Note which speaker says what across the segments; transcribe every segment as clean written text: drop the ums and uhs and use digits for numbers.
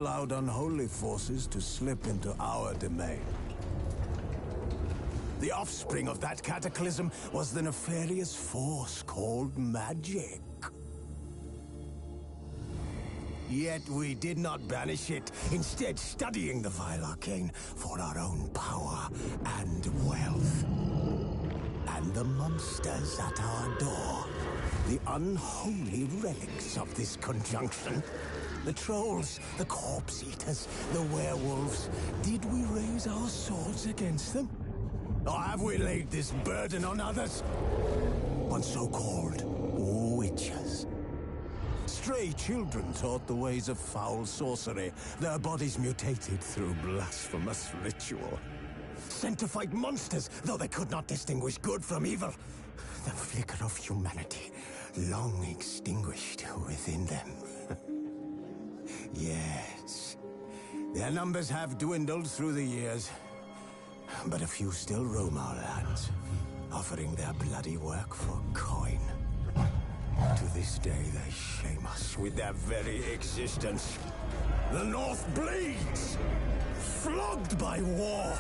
Speaker 1: allowed unholy forces to slip into our domain. The offspring of that cataclysm was the nefarious force called magic. Yet we did not banish it, instead studying the vile arcane for our own power and wealth. And the monsters at our door, the unholy relics of this conjunction. The trolls, the corpse eaters, the werewolves. Did we raise our swords against them? Or have we laid this burden on others? On so-called witches. Stray children taught the ways of foul sorcery, their bodies mutated through blasphemous ritual. Sent to fight monsters, though they could not distinguish good from evil. The flicker of humanity, long extinguished within them. Yes, their numbers have dwindled through the years, but a few still roam our lands, offering their bloody work for coin. To this day, they shame us with their very existence. The North bleeds, flogged by war.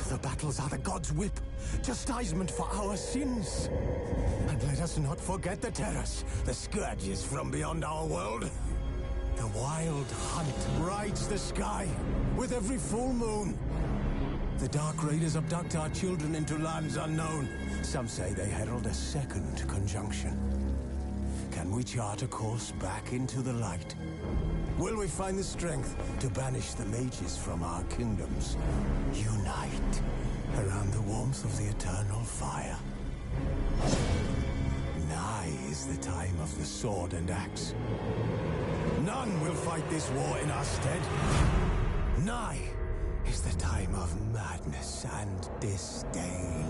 Speaker 1: The battles are the gods' whip, chastisement for our sins. And let us not forget the terrors, the scourges from beyond our world. The wild hunt rides the sky with every full moon. The Dark Raiders abduct our children into lands unknown. Some say they herald a second conjunction. Can we chart a course back into the light? Will we find the strength to banish the mages from our kingdoms? Unite around the warmth of the eternal fire. Nigh is the time of the sword and axe. None will fight this war in our stead. Nigh is the time of madness and disdain.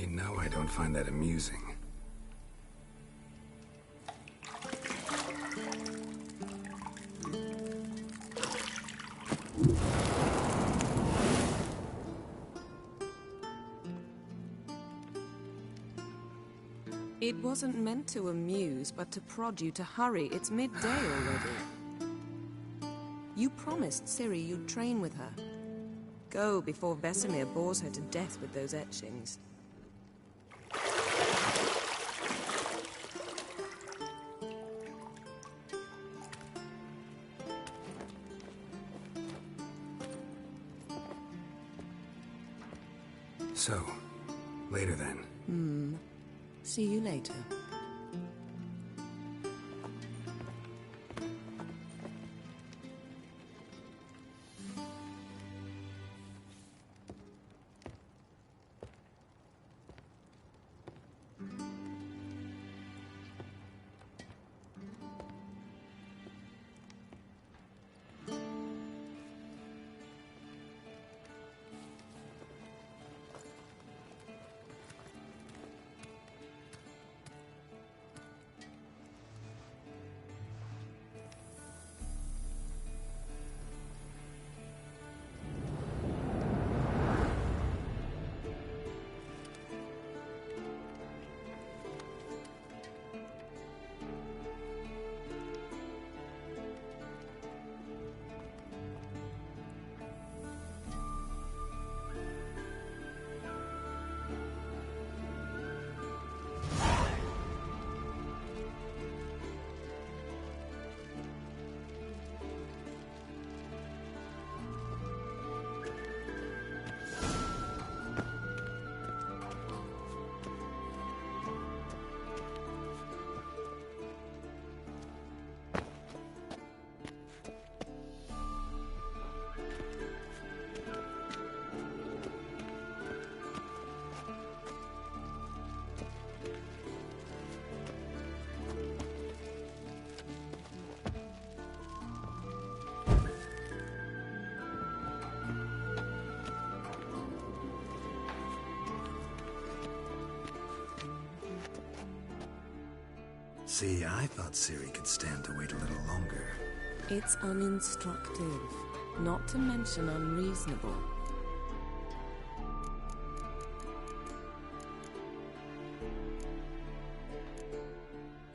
Speaker 2: You know I don't find that amusing.
Speaker 3: It wasn't meant to amuse, but to prod you to hurry. It's midday already. You promised Ciri you'd train with her. Go before Vesemir bores her to death with those etchings.
Speaker 2: So, later then.
Speaker 3: See you later.
Speaker 2: See, I thought Ciri could stand to wait a little longer.
Speaker 3: It's uninstructive, not to mention unreasonable.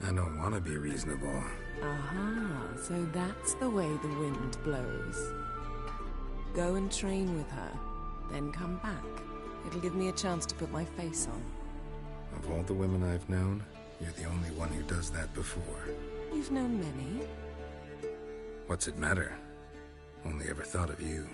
Speaker 2: I don't want to be reasonable.
Speaker 3: Aha, so that's the way the wind blows. Go and train with her, then come back. It'll give me a chance to put my face on.
Speaker 2: Of all the women I've known, you're the only one who does that before.
Speaker 3: You've known many.
Speaker 2: What's it matter? Only ever thought of you.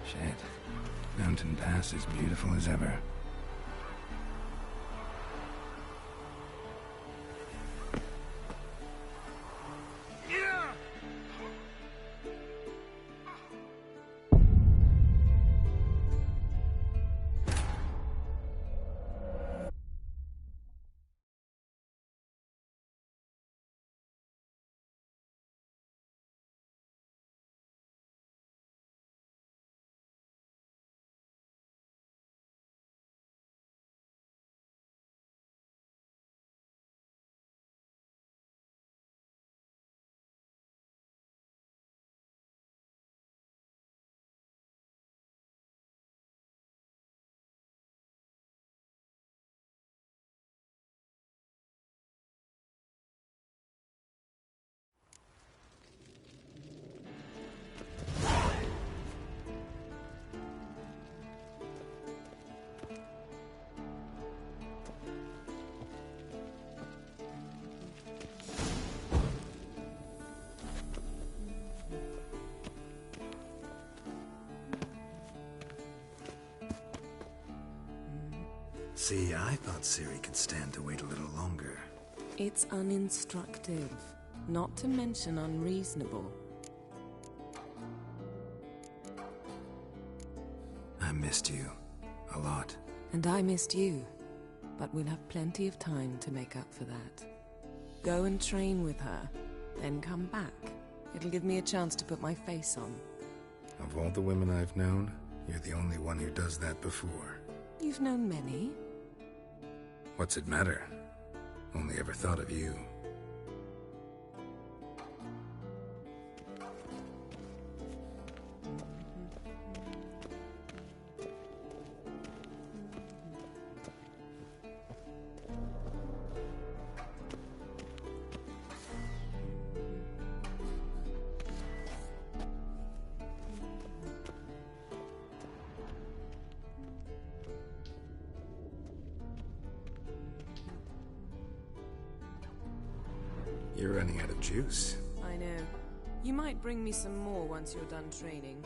Speaker 2: Shit. Mountain Pass is beautiful as ever. See, I thought Ciri could stand to wait a little longer.
Speaker 3: It's uninstructive, not to mention unreasonable.
Speaker 2: I missed you. A lot.
Speaker 3: And I missed you. But we'll have plenty of time to make up for that. Go and train with her, then come back. It'll give me a chance to put my face on.
Speaker 2: Of all the women I've known, you're the only one who does that before.
Speaker 3: You've known many.
Speaker 2: What's it matter? Only ever thought of you. You're running out of juice.
Speaker 3: I know. You might bring me some more once you're done training.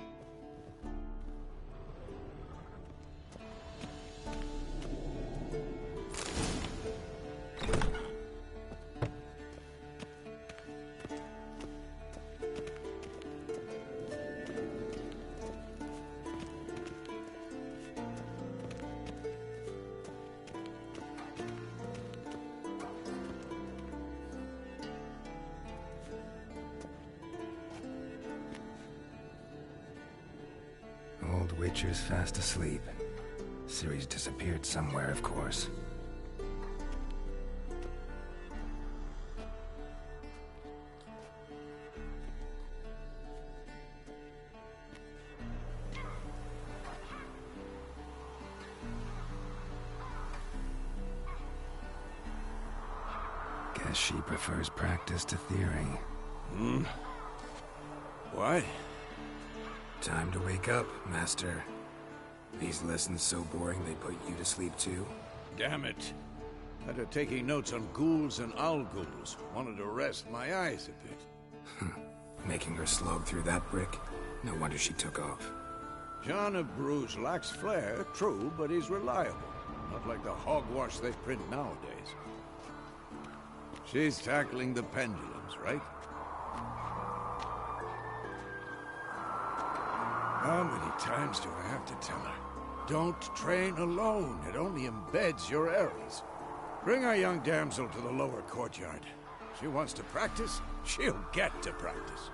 Speaker 2: Witcher's fast asleep. Ciri's disappeared somewhere, of course. Guess she prefers practice to theory.
Speaker 4: What?
Speaker 2: Time to wake up, Master. These lessons so boring they put you to sleep too?
Speaker 4: Damn it. Had her taking notes on ghouls and owl-ghouls. Wanted to rest my eyes a bit.
Speaker 2: Making her slog through that brick? No wonder she took off.
Speaker 4: John of Bruges lacks flair, true, but he's reliable. Not like the hogwash they print nowadays. She's tackling the pendulums, right? How many times do I have to tell her? Don't train alone. It only embeds your errors. Bring our young damsel to the lower courtyard. She wants to practice, she'll get to practice.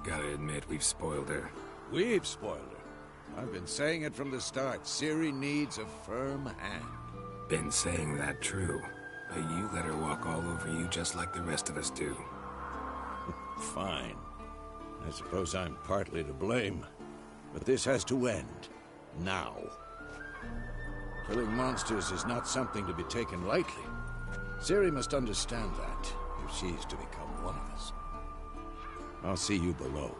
Speaker 2: Gotta admit, we've spoiled her.
Speaker 4: We've spoiled her. I've been saying it from the start. Ciri needs a firm hand.
Speaker 2: Been saying that true. But you let her walk all over you just like the rest of us do.
Speaker 4: Fine. I suppose I'm partly to blame. But this has to end. Now. Killing monsters is not something to be taken lightly. Ciri must understand that, if she's to become one of us. I'll see you below.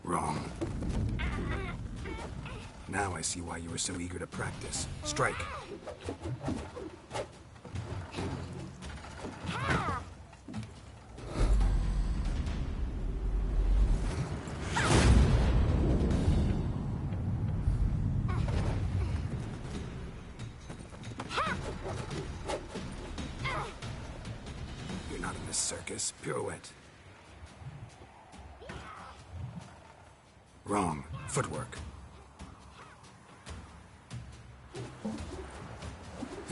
Speaker 2: Wrong. Now I see why you were so eager to practice. Strike. You're not in this circus. Pirouette. Wrong. Footwork.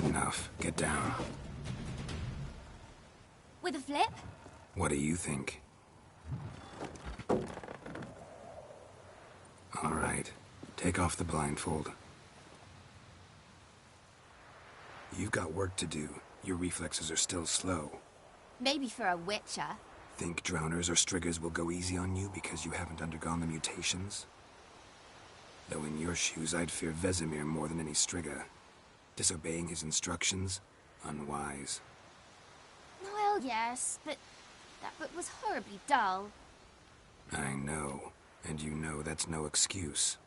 Speaker 2: Enough. Get down.
Speaker 5: With a flip?
Speaker 2: What do you think? All right. Take off the blindfold. You've got work to do. Your reflexes are still slow.
Speaker 5: Maybe for a witcher.
Speaker 2: Think drowners or striggers will go easy on you because you haven't undergone the mutations? Though in your shoes, I'd fear Vesemir more than any strigger. Disobeying his instructions? Unwise.
Speaker 5: Well, yes, but that book was horribly dull.
Speaker 2: I know. And you know that's no excuse.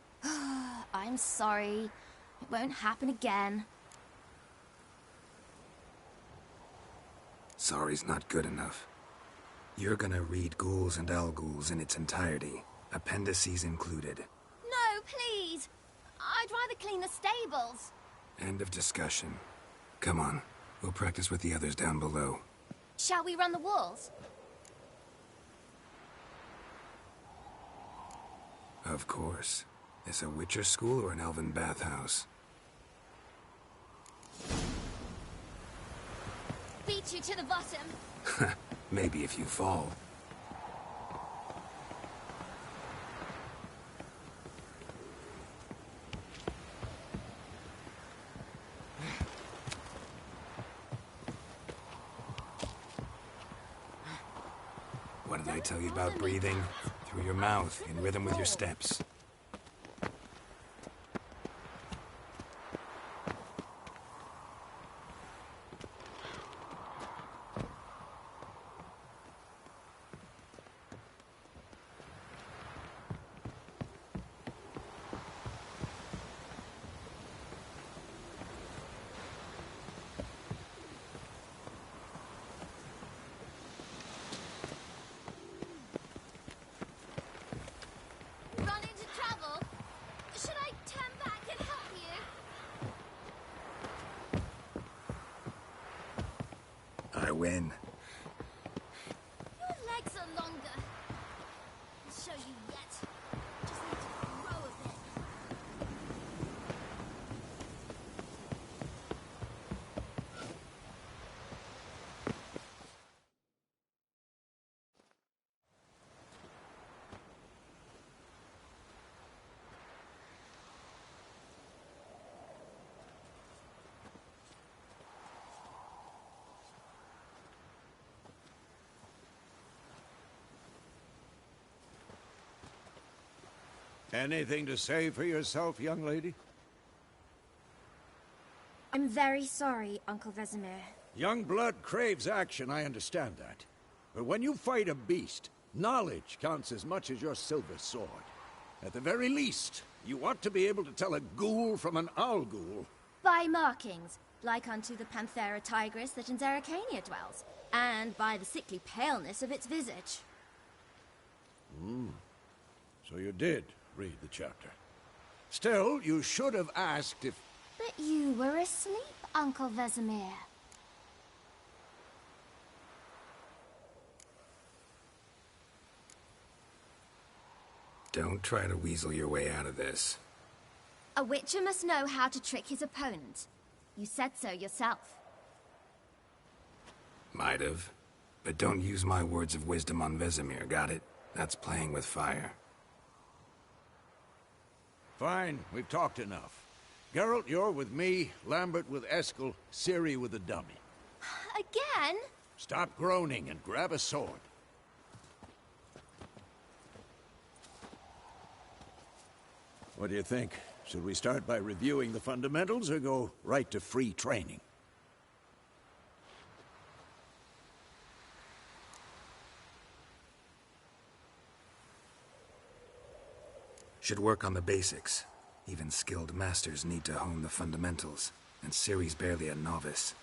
Speaker 5: I'm sorry. It won't happen again.
Speaker 2: Sorry's not good enough. You're gonna read Ghouls and Al-Ghouls in its entirety, appendices included.
Speaker 5: No, please! I'd rather clean the stables.
Speaker 2: End of discussion. Come on, we'll practice with the others down below.
Speaker 5: Shall we run the walls?
Speaker 2: Of course. Is a Witcher school or an elven bathhouse?
Speaker 5: Beat you to the bottom.
Speaker 2: Maybe if you fall. What did I tell you about breathing? Through your mouth, in rhythm with your steps.
Speaker 5: Run into trouble? Should I turn back and help you?
Speaker 2: I win.
Speaker 5: Your legs are longer. I'll show you yet. Just need to grow a bit.
Speaker 4: Anything to say for yourself, young lady?
Speaker 5: I'm very sorry, Uncle Vesemir.
Speaker 4: Young blood craves action, I understand that. But when you fight a beast, knowledge counts as much as your silver sword. At the very least, you ought to be able to tell a ghoul from an Al-Ghul.
Speaker 5: By markings, like unto the Panthera tigris that in Zerrikania dwells, and by the sickly paleness of its visage.
Speaker 4: So you did read the chapter. Still, you should have asked if...
Speaker 5: But you were asleep, Uncle Vesemir.
Speaker 2: Don't try to weasel your way out of this.
Speaker 5: A Witcher must know how to trick his opponent. You said so yourself.
Speaker 2: Might have. But don't use my words of wisdom on Vesemir, got it? That's playing with fire.
Speaker 4: Fine, we've talked enough. Geralt, you're with me, Lambert with Eskel, Ciri with the dummy.
Speaker 5: Again?
Speaker 4: Stop groaning and grab a sword. What do you think? Should we start by reviewing the fundamentals or go right to free training?
Speaker 2: Should work on the basics. Even skilled masters need to hone the fundamentals, and Ciri's barely a novice.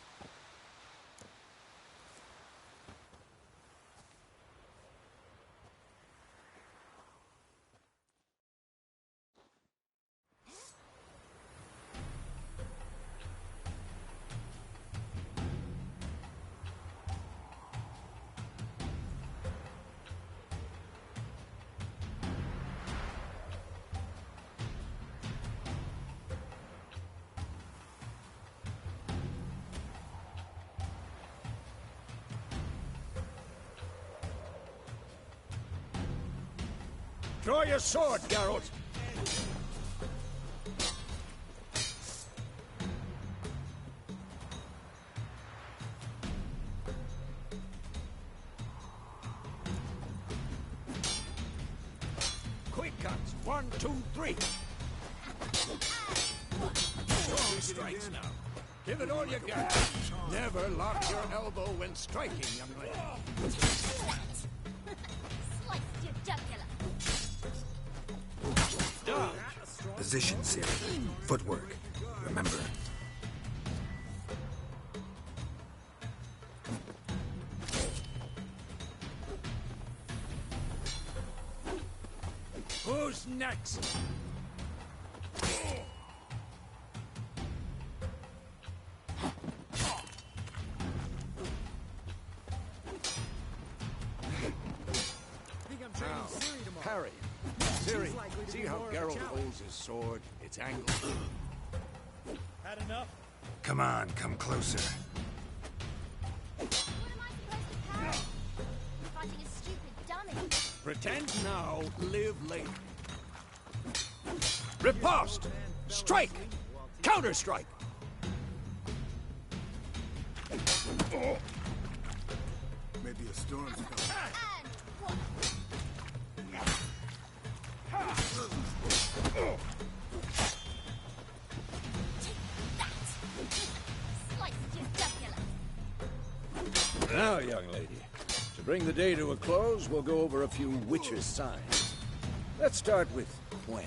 Speaker 4: Draw your sword, Geralt! Quick cuts! 1, 2, 3! Strong strikes now. Give it all you got. Never lock your elbow when striking, young lady.
Speaker 5: Sliced your jugular.
Speaker 2: Position, Ciri. Footwork. remember.
Speaker 4: Who's next? Now, Harry. Ciri, see how Geralt holds his sword? It's angled.
Speaker 6: Had enough?
Speaker 2: Come on, come closer.
Speaker 5: What am I supposed to parry? I'm fighting a stupid dummy.
Speaker 4: Pretend now, live later. Riposte! Strike! Counter-strike!
Speaker 1: Maybe a storm's coming.
Speaker 5: And what? Slice your jugular.
Speaker 4: Now, young lady, to bring the day to a close, we'll go over a few witches' signs. Let's start with Quen.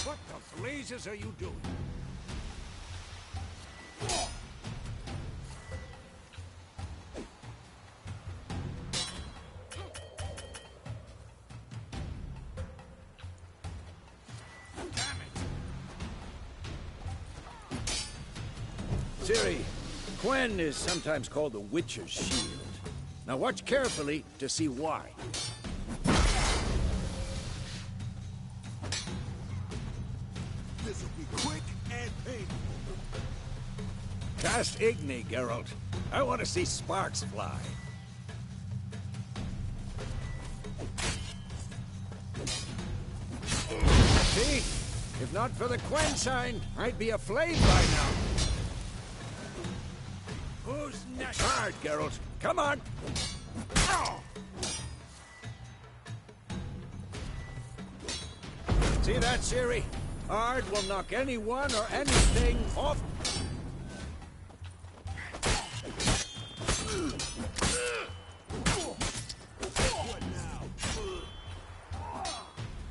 Speaker 4: What the blazes are you doing? Ciri, Quen is sometimes called the Witcher's Shield. Now watch carefully to see why.
Speaker 1: This'll be quick and painful.
Speaker 4: Cast Igni, Geralt. I want to see sparks fly. See? If not for the Quen sign, I'd be aflame by now. Who's next? Hard, Geralt. Come on! See that, Ciri? Hard will knock anyone or anything off.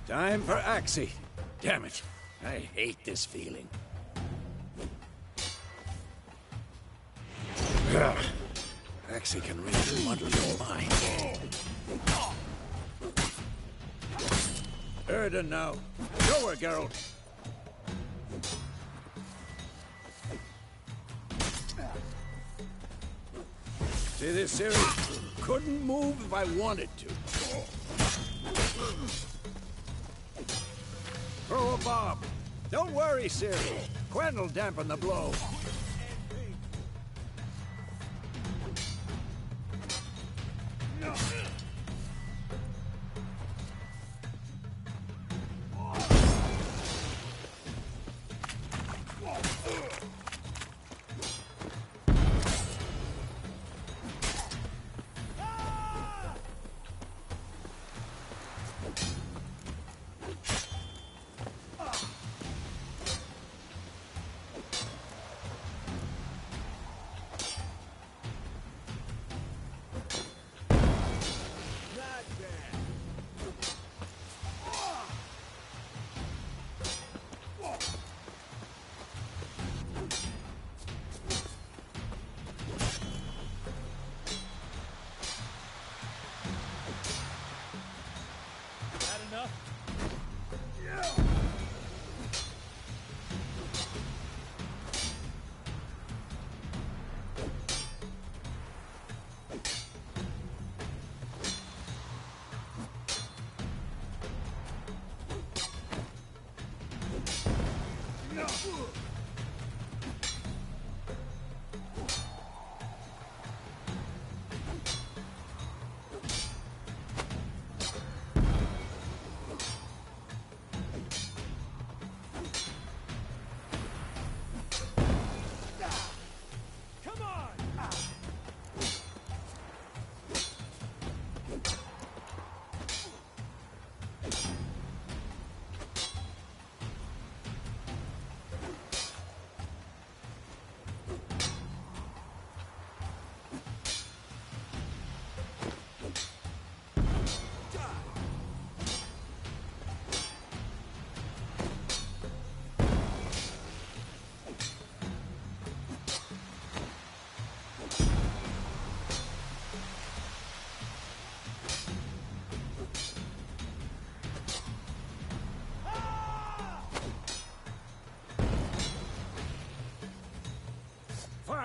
Speaker 4: Time for Axii. Damn it. I hate this feeling. Axii can really muddle your mind. Erden now. Show her, Geralt. See this, Ciri? Couldn't move if I wanted to. Throw a bomb. Don't worry, Ciri. Quen will dampen the blow.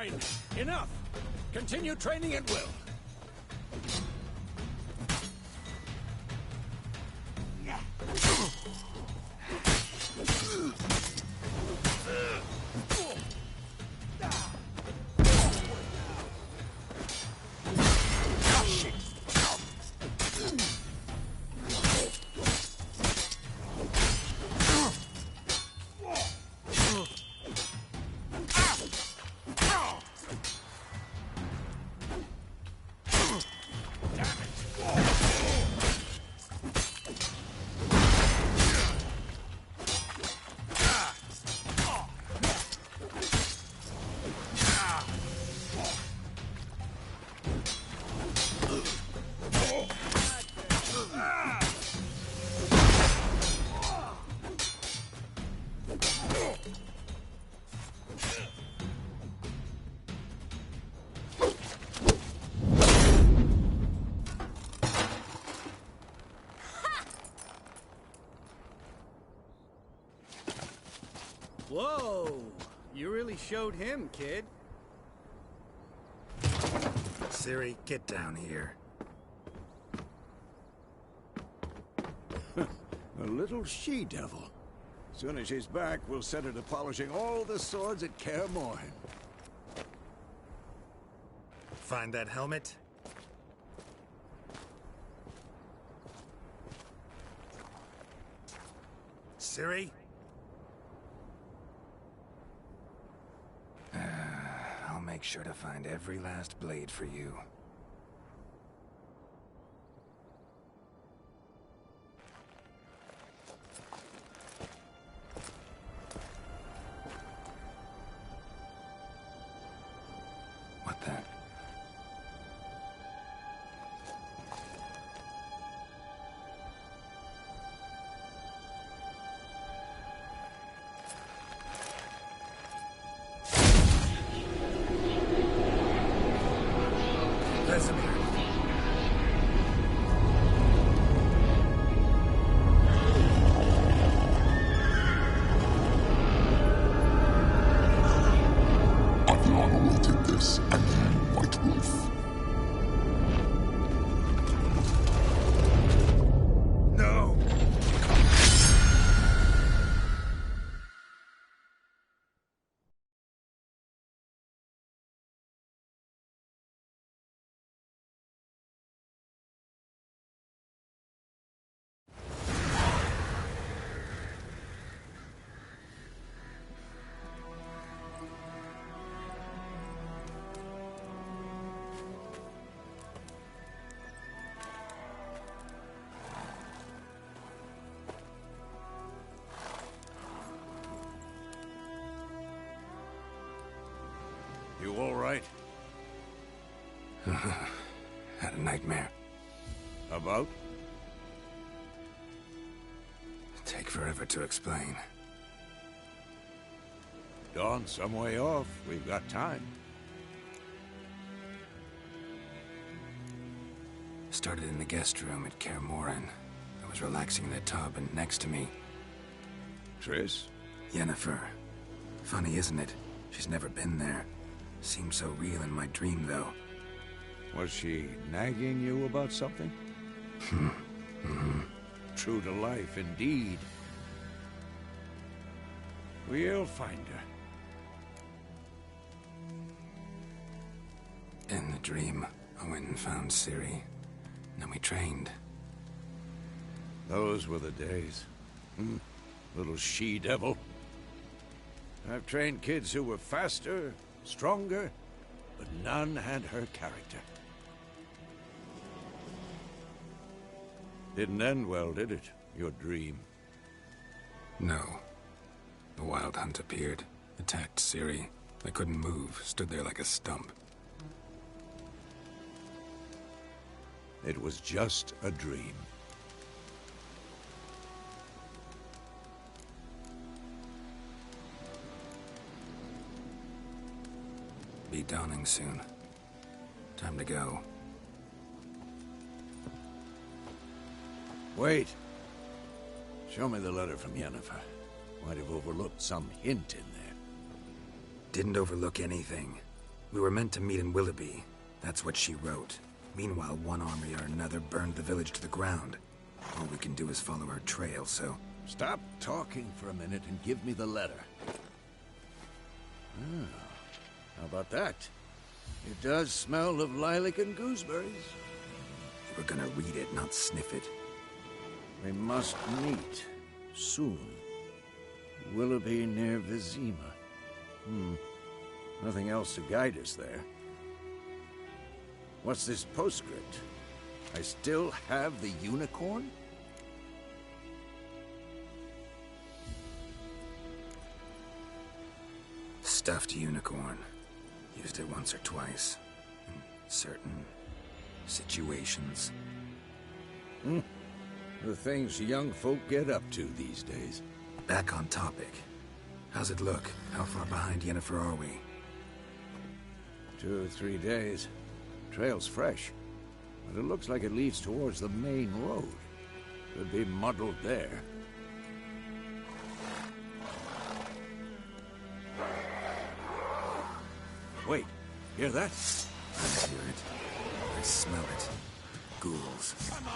Speaker 4: Fine. Enough. Continue training at will.
Speaker 7: Whoa! You really showed him, kid.
Speaker 2: Ciri, get down here.
Speaker 4: A little she-devil. Soon as she's back, we'll set her to polishing all the swords at Kaer Morhen.
Speaker 2: Find that helmet? Ciri? I'll make sure to find every last blade for you. What the? Vesemir.
Speaker 8: I've long awaited this, and you, White Wolf.
Speaker 2: No!
Speaker 4: You all right?
Speaker 2: Had a nightmare.
Speaker 4: About?
Speaker 2: Take forever to explain.
Speaker 4: Dawn's some way off. We've got time.
Speaker 2: Started in the guest room at Kaer Morhen. I was relaxing in a tub, and next to me,
Speaker 4: Triss?
Speaker 2: Yennefer. Funny, isn't it? She's never been there. Seemed so real in my dream, though.
Speaker 4: Was she nagging you about something? True to life, indeed. We'll find her.
Speaker 2: In the dream, I went and found Ciri. Then we trained.
Speaker 4: Those were the days. Little she-devil. I've trained kids who were faster, stronger, but none had her character. Didn't end well, did it? Your dream?
Speaker 2: No. The Wild Hunt appeared, attacked Ciri. I couldn't move, stood there like a stump.
Speaker 4: It was just a dream.
Speaker 2: Be dawning soon. Time to go.
Speaker 4: Wait. Show me the letter from Yennefer. Might have overlooked some hint in there.
Speaker 2: Didn't overlook anything. We were meant to meet in Willoughby. That's what she wrote. Meanwhile, one army or another burned the village to the ground. All we can do is follow her trail, so...
Speaker 4: Stop talking for a minute and give me the letter. Ah, how about that? It does smell of lilac and gooseberries.
Speaker 2: We're gonna read it, not sniff it.
Speaker 4: We must meet. Soon. Willoughby near Vizima. Nothing else to guide us there. What's this postscript? I still have the unicorn?
Speaker 2: Stuffed unicorn. Used it once or twice. In certain situations.
Speaker 4: The things young folk get up to these days.
Speaker 2: Back on topic. How's it look? How far behind Yennefer are we?
Speaker 4: 2 or 3 days. Trail's fresh, but it looks like it leads towards the main road. Could be muddled there. Wait, hear that?
Speaker 2: I hear it. I smell it. Ghouls.
Speaker 4: Come on!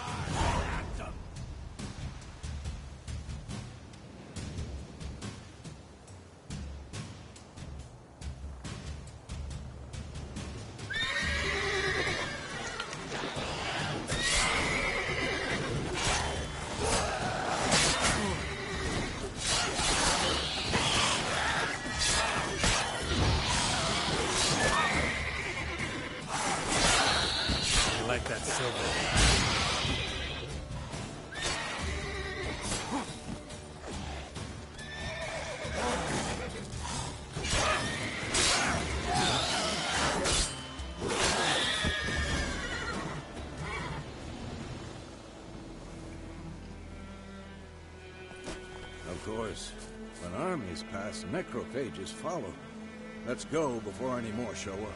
Speaker 6: Like that silver.
Speaker 4: Of course, when armies pass, necrophages follow. Let's go before any more show up.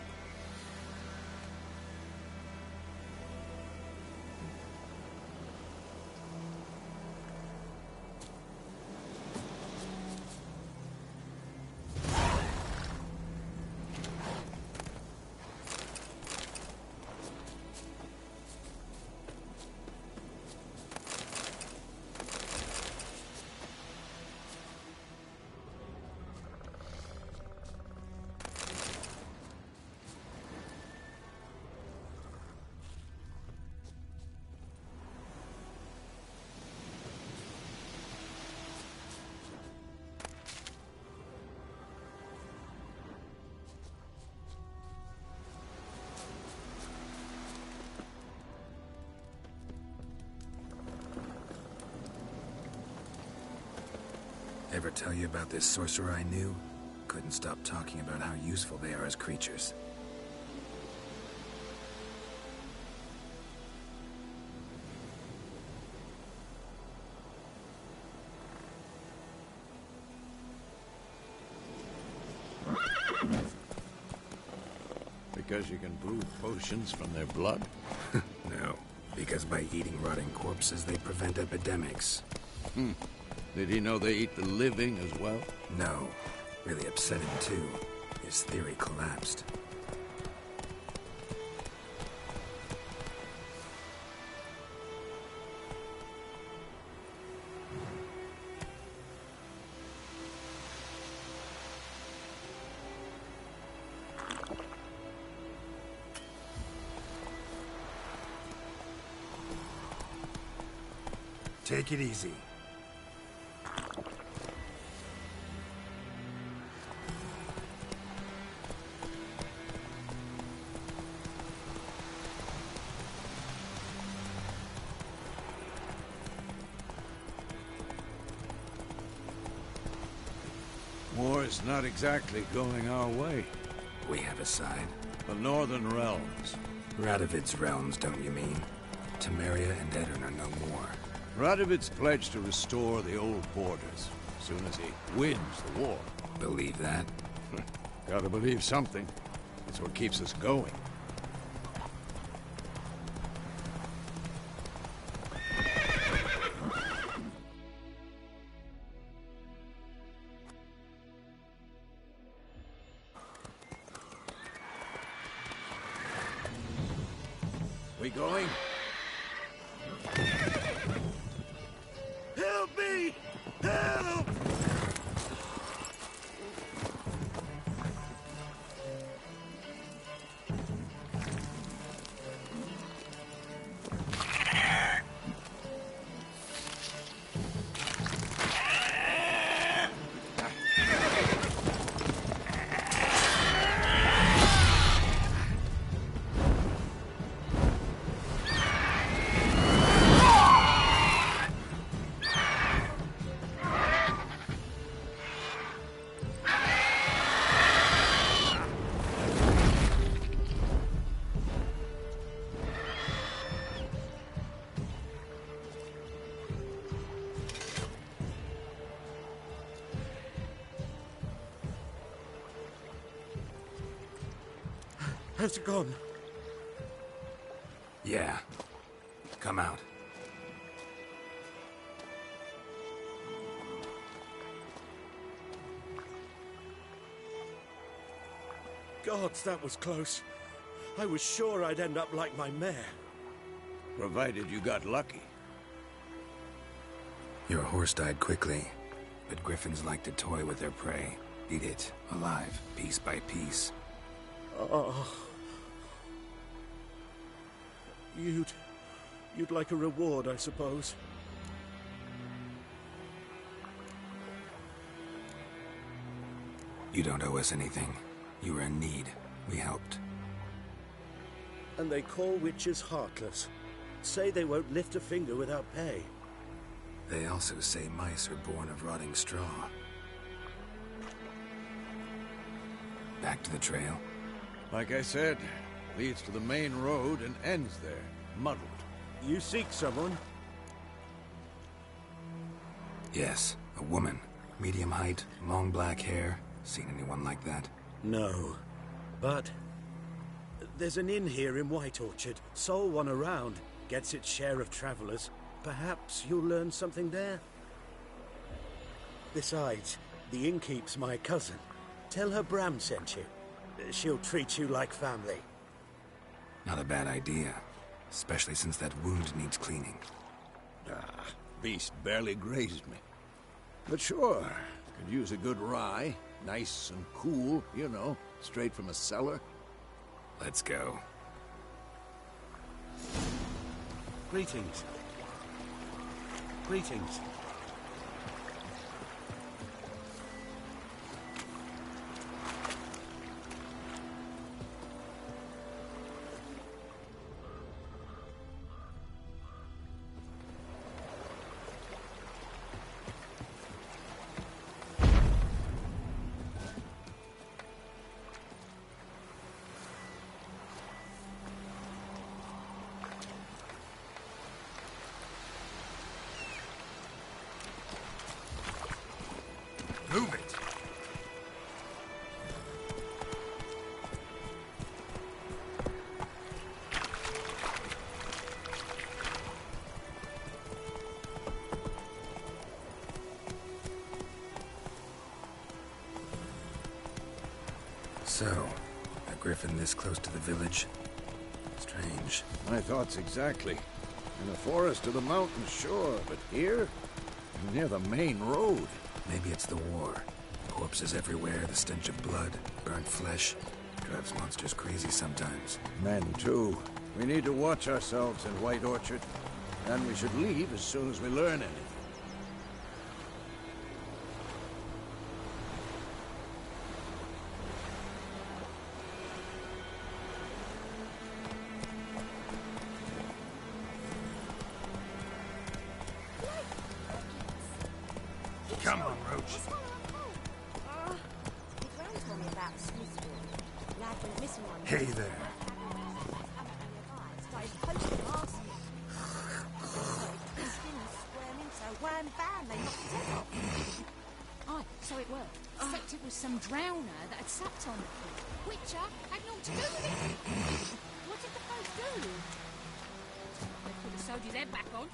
Speaker 2: Ever tell you about this sorcerer I knew? Couldn't stop talking about how useful they are as creatures.
Speaker 4: Because you can brew potions from their blood?
Speaker 2: No, because by eating rotting corpses, they prevent epidemics.
Speaker 4: Did he know they eat the living as well?
Speaker 2: No. Really upset him, too. His theory collapsed. Take it easy.
Speaker 4: War is not exactly going our way.
Speaker 2: We have a side.
Speaker 4: The Northern Realms.
Speaker 2: Radovid's realms, don't you mean? Temeria and Edirn are no more.
Speaker 4: Radovid's pledged to restore the old borders, as soon as he wins the war.
Speaker 2: Believe that?
Speaker 4: Gotta believe something. It's what keeps us going. We going?
Speaker 7: Help me! Help! How's it gone?
Speaker 2: Yeah. Come out.
Speaker 7: Gods, that was close. I was sure I'd end up like my mare.
Speaker 4: Provided you got lucky.
Speaker 2: Your horse died quickly, but griffins like to toy with their prey. Eat it, alive, piece by piece.
Speaker 7: Oh. You'd like a reward, I suppose.
Speaker 2: You don't owe us anything. You were in need. We helped.
Speaker 7: And they call witches heartless. Say they won't lift a finger without pay.
Speaker 2: They also say mice are born of rotting straw. Back to the trail.
Speaker 4: Like I said, leads to the main road and ends there, muddled.
Speaker 7: You seek someone?
Speaker 2: Yes, a woman. Medium height, long black hair. Seen anyone like that?
Speaker 7: No. But there's an inn here in White Orchard. Sole one around. Gets its share of travelers. Perhaps you'll learn something there? Besides, the innkeep's my cousin. Tell her Bram sent you. She'll treat you like family.
Speaker 2: Not a bad idea. Especially since that wound needs cleaning.
Speaker 4: Beast barely grazed me. But sure, could use a good rye. Nice and cool, you know, straight from a cellar.
Speaker 2: Let's go.
Speaker 7: Greetings. Greetings.
Speaker 2: Move it! So, a griffin this close to the village? Strange.
Speaker 4: My thoughts exactly. In the forest or the mountains, sure, but here? Near the main road.
Speaker 2: Maybe it's the war. Corpses everywhere, the stench of blood, burnt flesh. Drives monsters crazy sometimes.
Speaker 4: Men, too. We need to watch ourselves in White Orchard. And we should leave as soon as we learn anything.
Speaker 2: Come on, Roach. Hey there.
Speaker 9: Aye, so it worked. Except it was some drowner that had sapped on the kid. Witcher had naught to do with it. What did the folk do? They put the soldier's head back on.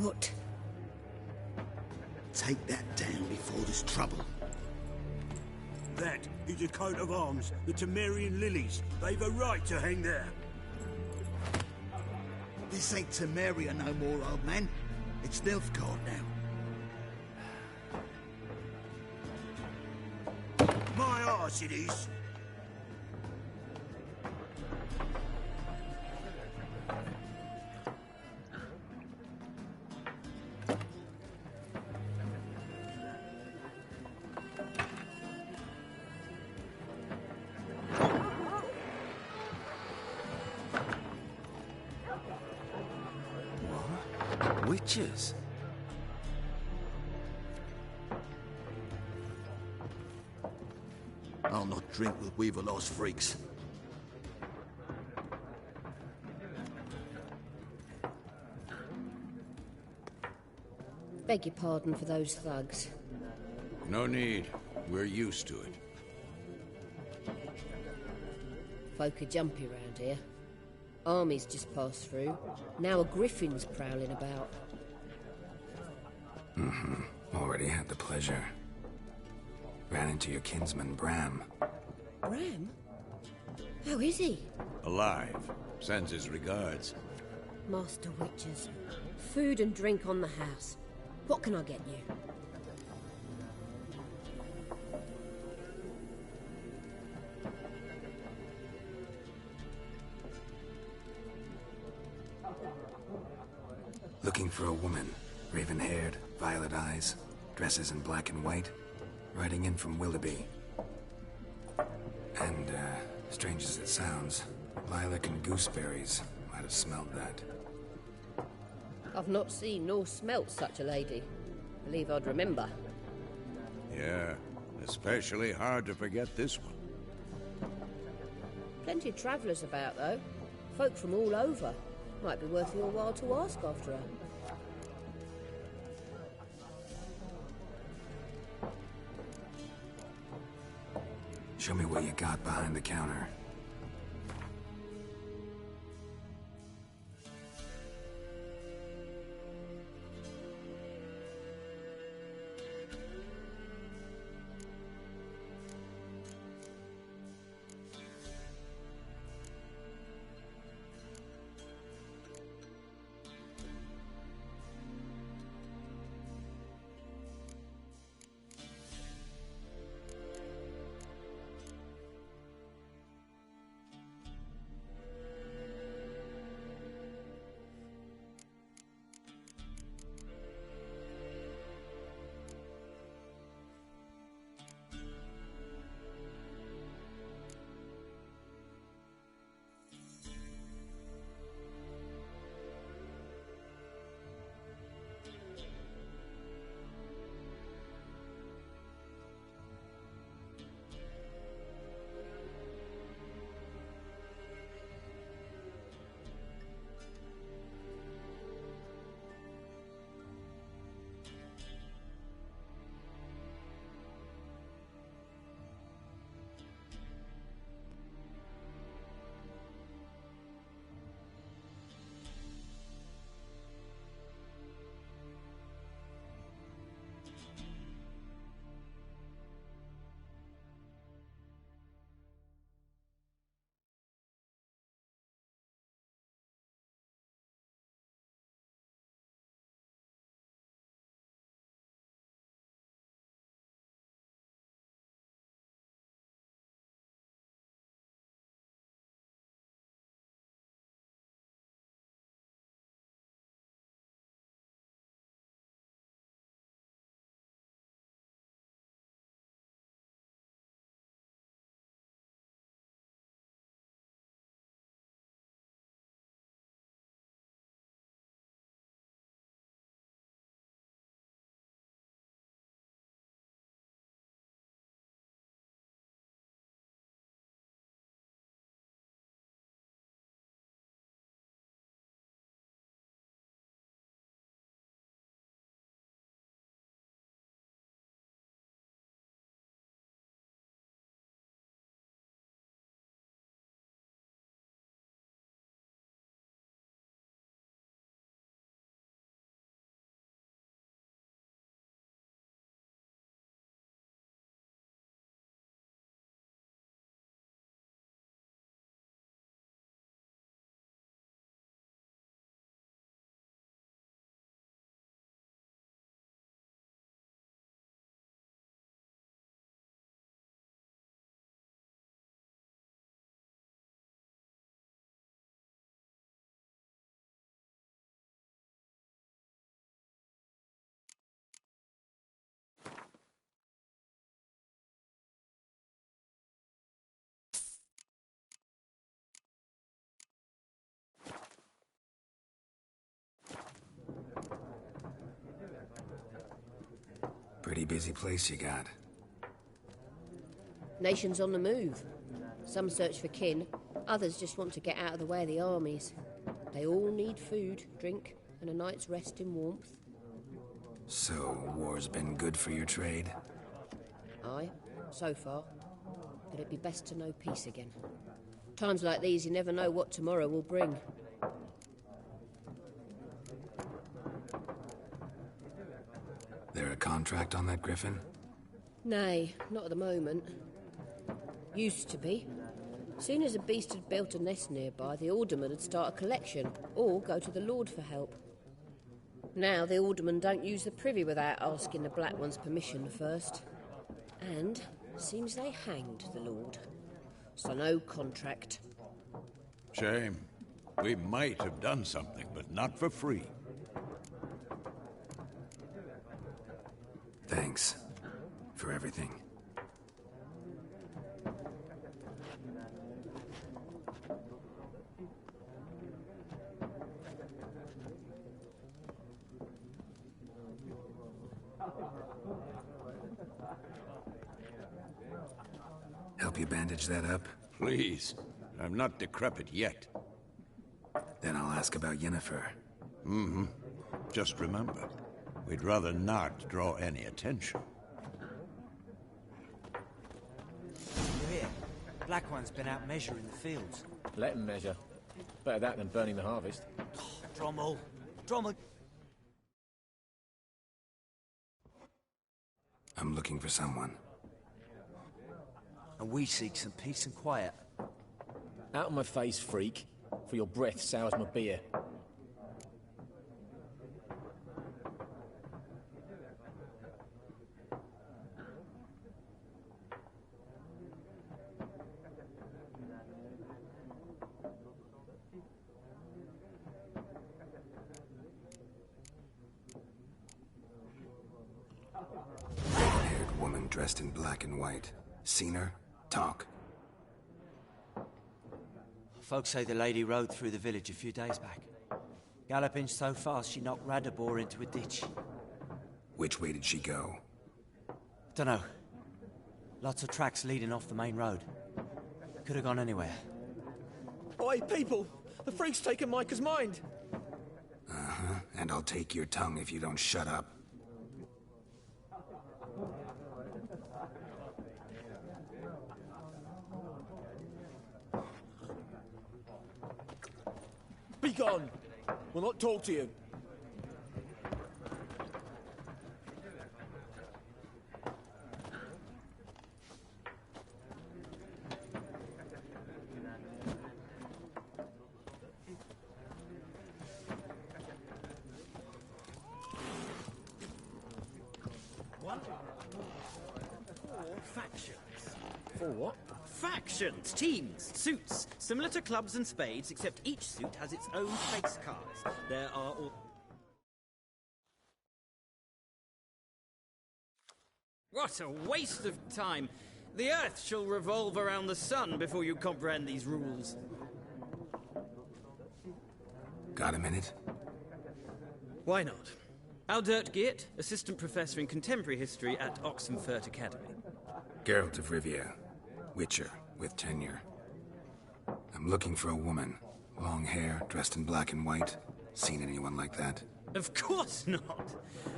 Speaker 10: What?
Speaker 11: Take that down before there's trouble.
Speaker 7: That is a coat of arms, the Temerian lilies. They've a right to hang there.
Speaker 11: This ain't Temeria no more, old man. It's Nilfgaard now.
Speaker 7: My arse it is.
Speaker 2: Witches?
Speaker 11: I'll not drink with Weaverlaw's freaks.
Speaker 10: Beg your pardon for those thugs.
Speaker 4: No need. We're used to it.
Speaker 10: Folk are jumpy round here. Armies just passed through. Now a griffin's prowling about.
Speaker 2: Already had the pleasure. Ran into your kinsman, Bram.
Speaker 10: Bram? How is he?
Speaker 4: Alive. Sends his regards.
Speaker 10: Master Witches. Food and drink on the house. What can I get you?
Speaker 2: Looking for a woman. Raven-haired, violet eyes, dresses in black and white. Riding in from Willoughby. And, strange as it sounds, lilac and gooseberries might have smelled that.
Speaker 10: I've not seen nor smelt such a lady. Believe I'd remember.
Speaker 4: Yeah, especially hard to forget this one.
Speaker 10: Plenty of travellers about, though. Folk from all over. Might be worth your while to ask after her.
Speaker 2: Show me what you got behind the counter. busy place you got.
Speaker 10: Nations on the move. Some search for kin, others just want to get out of the way of the armies. They all need food, drink, and a night's rest in warmth.
Speaker 2: So, war's been good for your trade?
Speaker 10: Aye, so far. But it'd be best to know peace again. Times like these, you never know what tomorrow will bring.
Speaker 2: There a contract on that Griffin?
Speaker 10: Nay, not at the moment. Used to be. Soon as a beast had built a nest nearby, the alderman would start a collection, or go to the Lord for help. Now the aldermen don't use the privy without asking the Black One's permission first. And seems they hanged the Lord. So no contract.
Speaker 4: Shame. We might have done something, but not for free.
Speaker 2: Thanks for everything. Help you bandage that up?
Speaker 4: Please. I'm not decrepit yet.
Speaker 2: Then I'll ask about Yennefer.
Speaker 4: Mm-hmm. Just remember, we'd rather not draw any attention.
Speaker 12: You're here. Black One's been out measuring the fields.
Speaker 13: Let him measure. Better that than burning the harvest.
Speaker 12: Oh, Drommel. Drommel.
Speaker 2: I'm looking for someone.
Speaker 12: And we seek some peace and quiet.
Speaker 13: Out of my face, freak. For your breath sours my beer.
Speaker 2: Red-haired woman dressed in black and white. Seen her? Talk.
Speaker 12: Folks say the lady rode through the village a few days back. Galloping so fast she knocked Radabor into a ditch.
Speaker 2: Which way did she go?
Speaker 12: Dunno. Lots of tracks leading off the main road. Could have gone anywhere.
Speaker 13: Oi, people! The freak's taken Micah's mind!
Speaker 2: Uh-huh. And I'll take your tongue if you don't shut up.
Speaker 13: Be gone! We'll not talk to you.
Speaker 14: Factions.
Speaker 13: For what?
Speaker 14: Factions, teams, suits, similar to clubs and spades, except each suit has its own face cards. There are all... What a waste of time! The Earth shall revolve around the sun before you comprehend these rules.
Speaker 2: Got a minute?
Speaker 14: Why not? Aldert Geert, Assistant Professor in Contemporary History at Oxenfurt Academy.
Speaker 2: Geralt of Rivia. Witcher, with tenure. I'm looking for a woman. Long hair, dressed in black and white. Seen anyone like that?
Speaker 14: Of course not!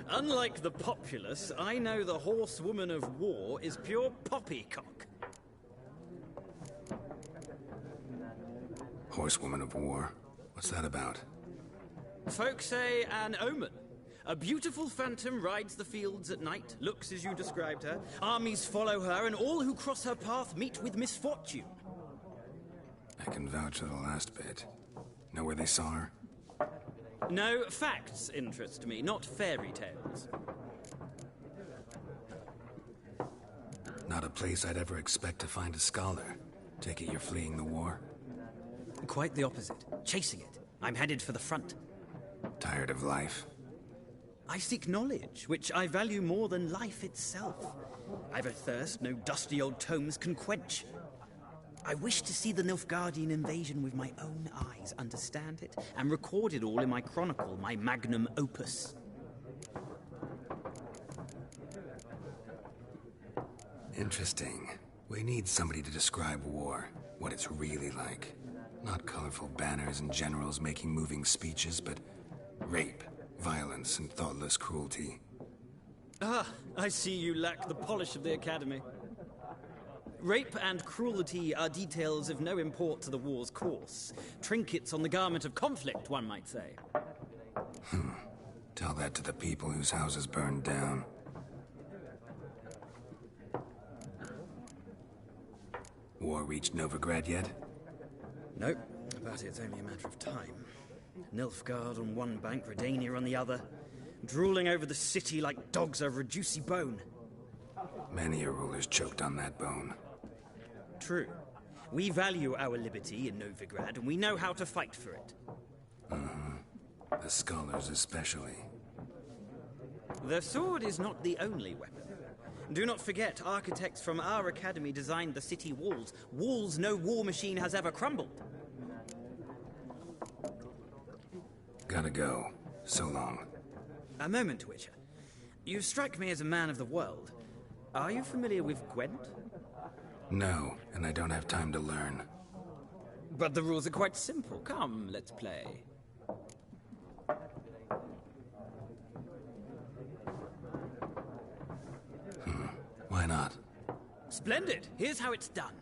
Speaker 14: Unlike the populace, I know the horsewoman of war is pure poppycock.
Speaker 2: Horsewoman of war? What's that about?
Speaker 14: Folk say an omen. A beautiful phantom rides the fields at night, looks as you described her. Armies follow her, and all who cross her path meet with misfortune.
Speaker 2: I can vouch for the last bit. Know where they saw her?
Speaker 14: No, facts interest me, not fairy tales.
Speaker 2: Not a place I'd ever expect to find a scholar. Take it you're fleeing the war?
Speaker 14: Quite the opposite. Chasing it. I'm headed for the front.
Speaker 2: Tired of life?
Speaker 14: I seek knowledge, which I value more than life itself. I've a thirst no dusty old tomes can quench. I wish to see the Nilfgaardian invasion with my own eyes, understand it, and record it all in my chronicle, my magnum opus.
Speaker 2: Interesting. We need somebody to describe war, what it's really like. Not colorful banners and generals making moving speeches, but rape, violence, and thoughtless cruelty.
Speaker 14: Ah, I see you lack the polish of the Academy. Rape and cruelty are details of no import to the war's course. Trinkets on the garment of conflict, one might say.
Speaker 2: Tell that to the people whose houses burned down. War reached Novigrad yet?
Speaker 14: Nope, but it's only a matter of time. Nilfgaard on one bank, Redania on the other, drooling over the city like dogs over a juicy bone.
Speaker 2: Many a ruler's choked on that bone.
Speaker 14: True. We value our liberty in Novigrad, and we know how to fight for it.
Speaker 2: The scholars especially.
Speaker 14: The sword is not the only weapon. Do not forget, architects from our academy designed the city walls. Walls no war machine has ever crumbled.
Speaker 2: Gotta go. So long.
Speaker 14: A moment, Witcher. You strike me as a man of the world. Are you familiar with Gwent?
Speaker 2: No, and I don't have time to learn.
Speaker 14: But the rules are quite simple. Come, let's play.
Speaker 2: Why not?
Speaker 14: Splendid! Here's how it's done.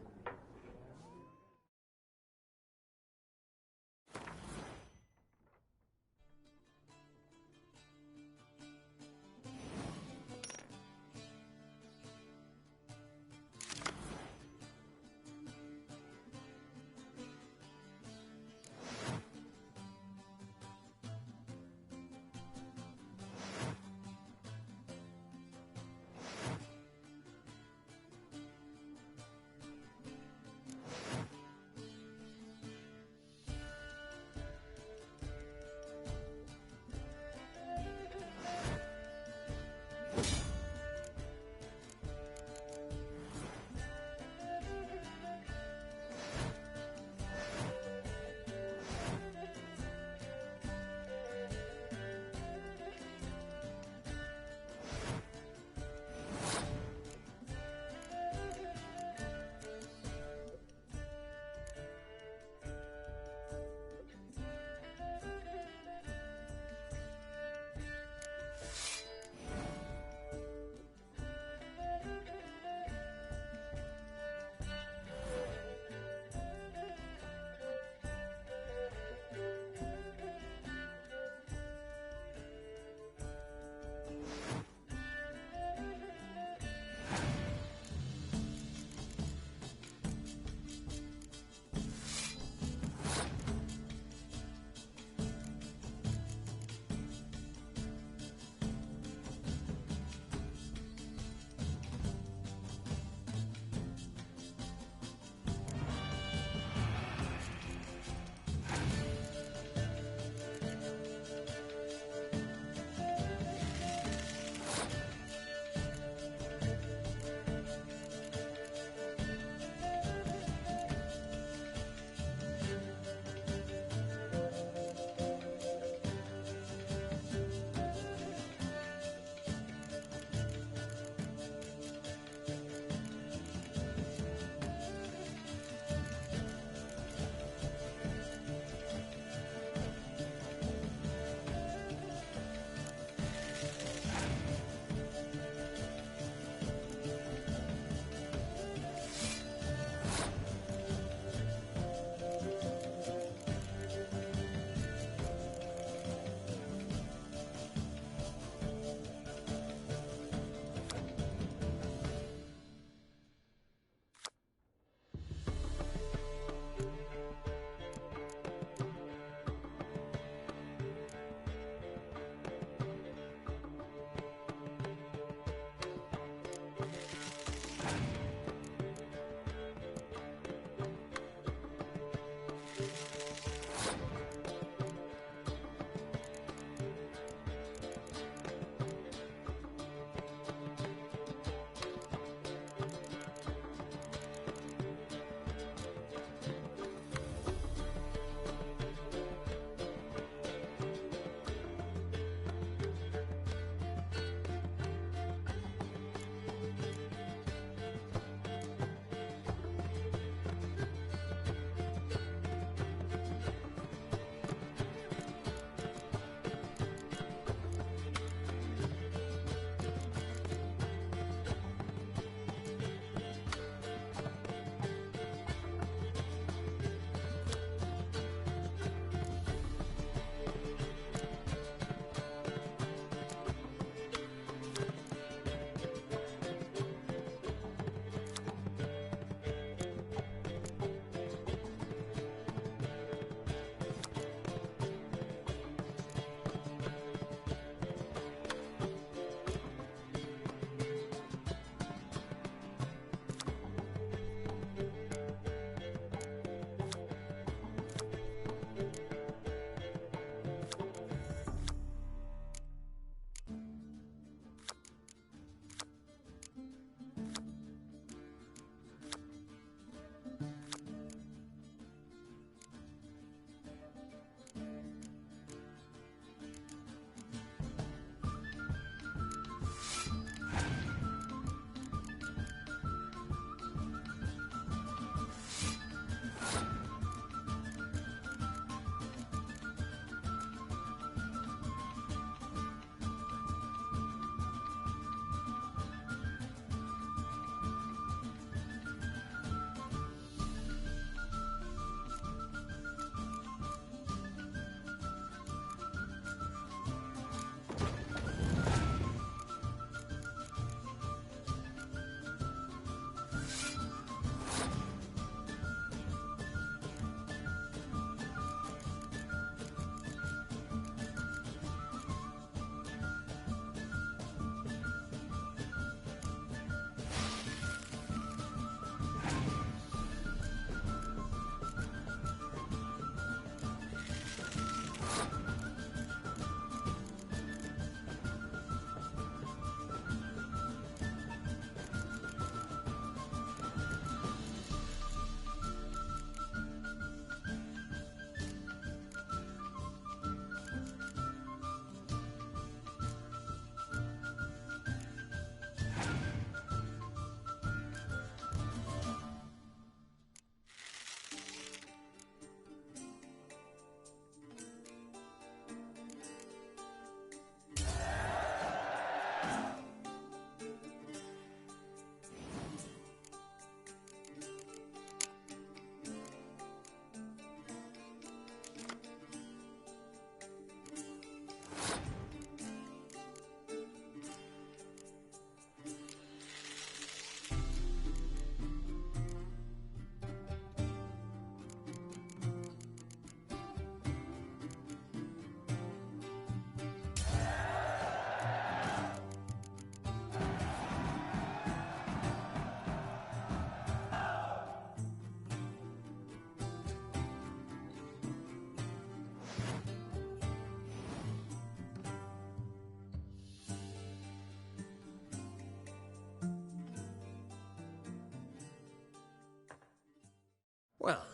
Speaker 14: Well,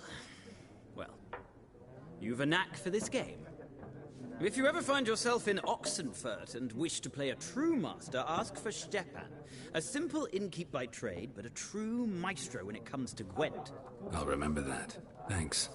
Speaker 14: you've a knack for this game. If you ever find yourself in Oxenfurt and wish to play a true master, ask for Stepan. A simple innkeep by trade, but a true maestro when it comes to Gwent.
Speaker 2: I'll remember that. Thanks.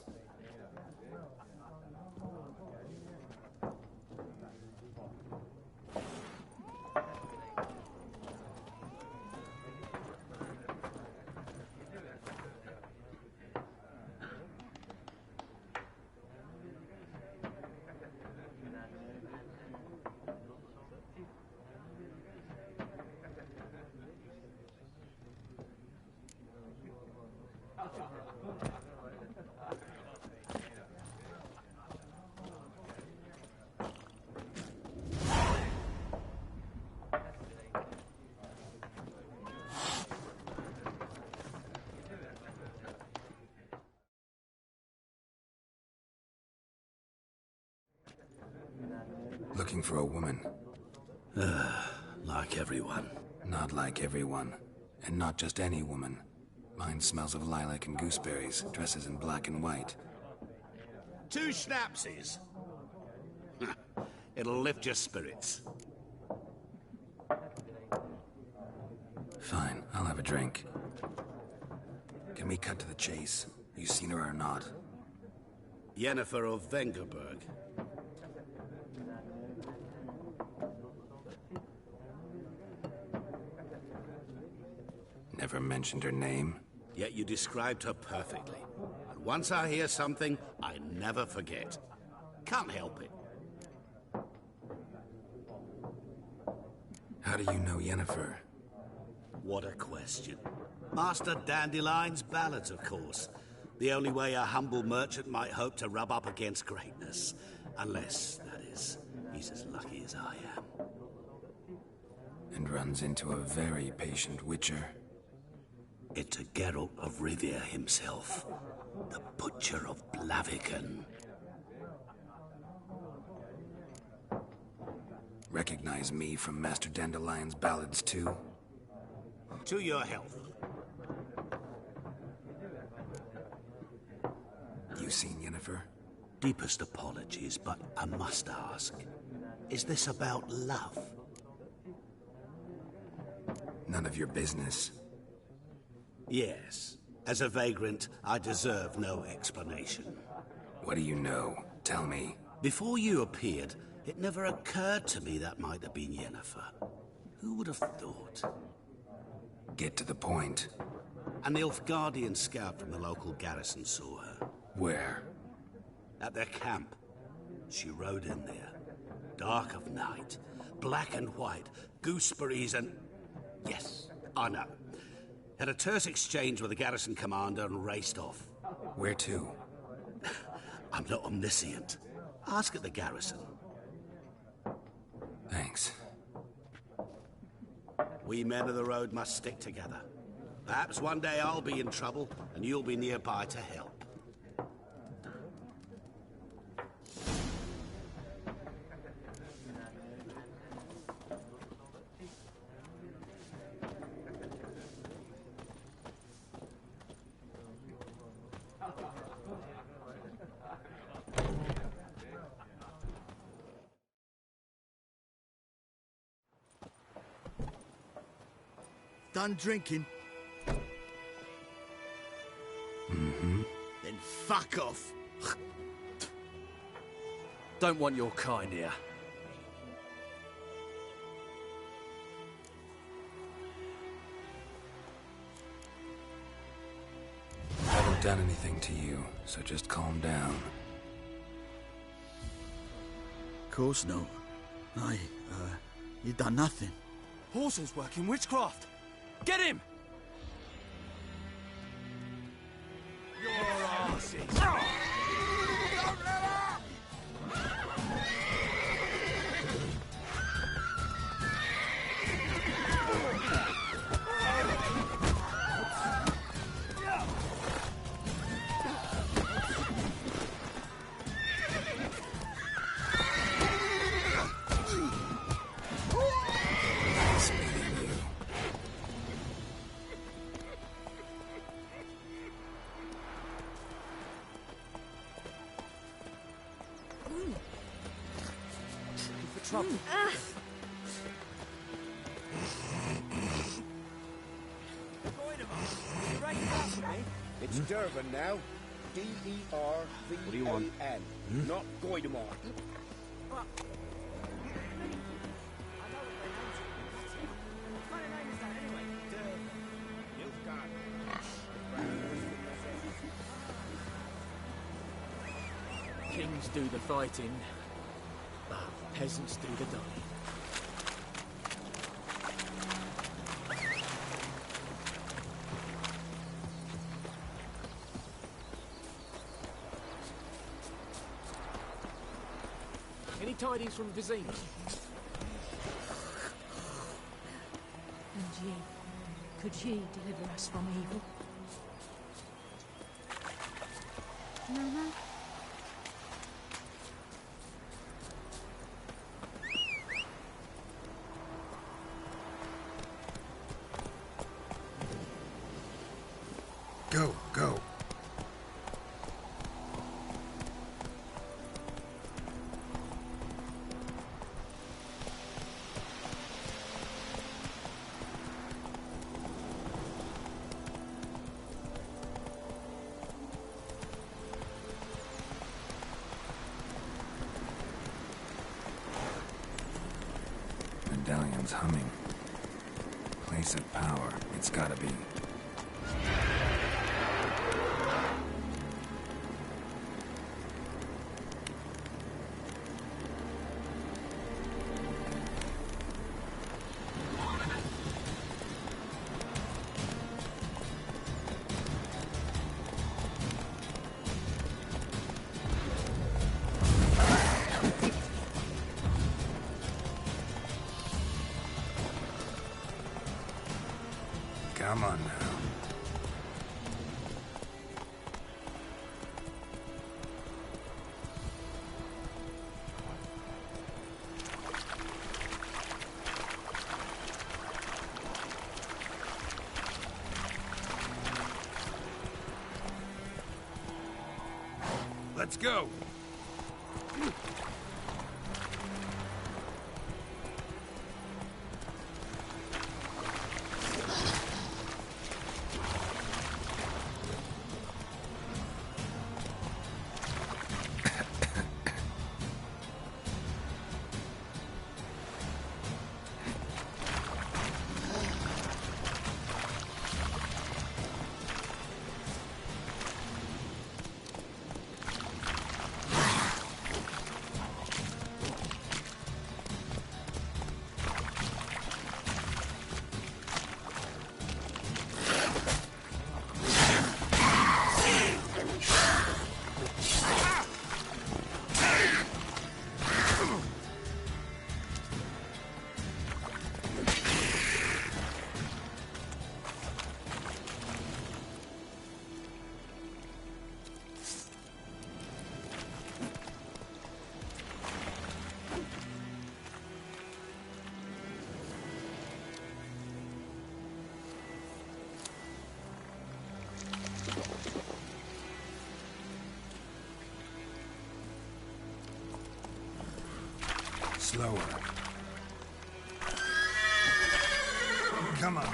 Speaker 2: Looking for a woman.
Speaker 7: Like everyone.
Speaker 2: Not like everyone. And not just any woman. Mine smells of lilac and gooseberries, dresses in black and white.
Speaker 15: 2 schnapsies. It'll lift your spirits.
Speaker 2: Fine, I'll have a drink. Can we cut to the chase? You seen her or not?
Speaker 15: Yennefer of Vengerberg.
Speaker 2: Never mentioned her name.
Speaker 15: Yet you described her perfectly. And once I hear something, I never forget. Can't help it.
Speaker 2: How do you know Yennefer?
Speaker 15: What a question. Master Dandelion's ballads, of course. The only way a humble merchant might hope to rub up against greatness. Unless, that is, he's as lucky as I am.
Speaker 2: And runs into a very patient witcher.
Speaker 15: It's a Geralt of Rivia himself. The Butcher of Blaviken.
Speaker 2: Recognize me from Master Dandelion's ballads, too?
Speaker 15: To your health.
Speaker 2: You seen Yennefer?
Speaker 15: Deepest apologies, but I must ask. Is this about love?
Speaker 2: None of your business.
Speaker 15: Yes. As a vagrant, I deserve no explanation.
Speaker 2: What do you know? Tell me.
Speaker 15: Before you appeared, it never occurred to me that might have been Yennefer. Who would have thought?
Speaker 2: Get to the point.
Speaker 15: A Nilfgaardian scout from the local garrison saw her.
Speaker 2: Where?
Speaker 15: At their camp. She rode in there. Dark of night. Black and white. Gooseberries and... Yes, I know. Had a terse exchange with the garrison commander and raced off.
Speaker 2: Where to?
Speaker 15: I'm not omniscient. Ask at the garrison.
Speaker 2: Thanks.
Speaker 15: We men of the road must stick together. Perhaps one day I'll be in trouble, and you'll be nearby to help.
Speaker 11: Done drinking?
Speaker 2: Mm-hmm.
Speaker 11: Then fuck off.
Speaker 13: Don't want your kind here.
Speaker 2: I haven't done anything to you, so just calm down.
Speaker 11: Of course not. You done nothing.
Speaker 13: Horses working witchcraft. Get him!
Speaker 11: Your asses!
Speaker 13: For trouble.
Speaker 16: It's Durban now. D-E-R-V-A-N.
Speaker 12: What do you want?
Speaker 16: Not Goidemar.
Speaker 13: Kings do the fighting, but peasants do the dying. Any tidings from Vizima?
Speaker 9: And ye, could ye deliver us from evil?
Speaker 5: Mama?
Speaker 2: Go, go. Medallion's humming. Place of power. It's gotta be. Come on now. Let's go. Slower. Come on.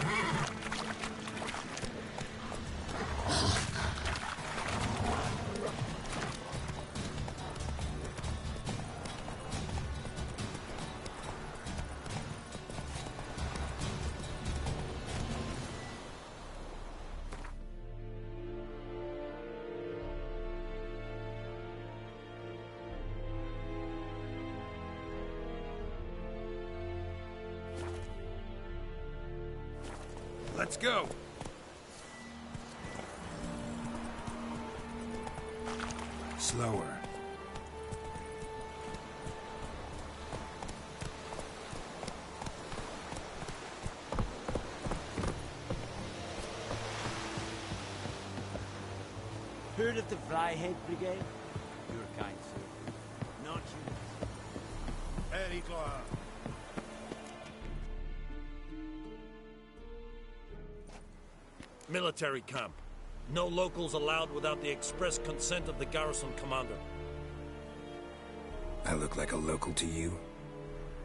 Speaker 2: Let's go. Slower.
Speaker 12: Heard of the Flyhead Brigade? You're kind, sir. Not you.
Speaker 16: Very glad.
Speaker 6: Military camp. No locals allowed without the express consent of the garrison commander.
Speaker 2: I look like a local to you?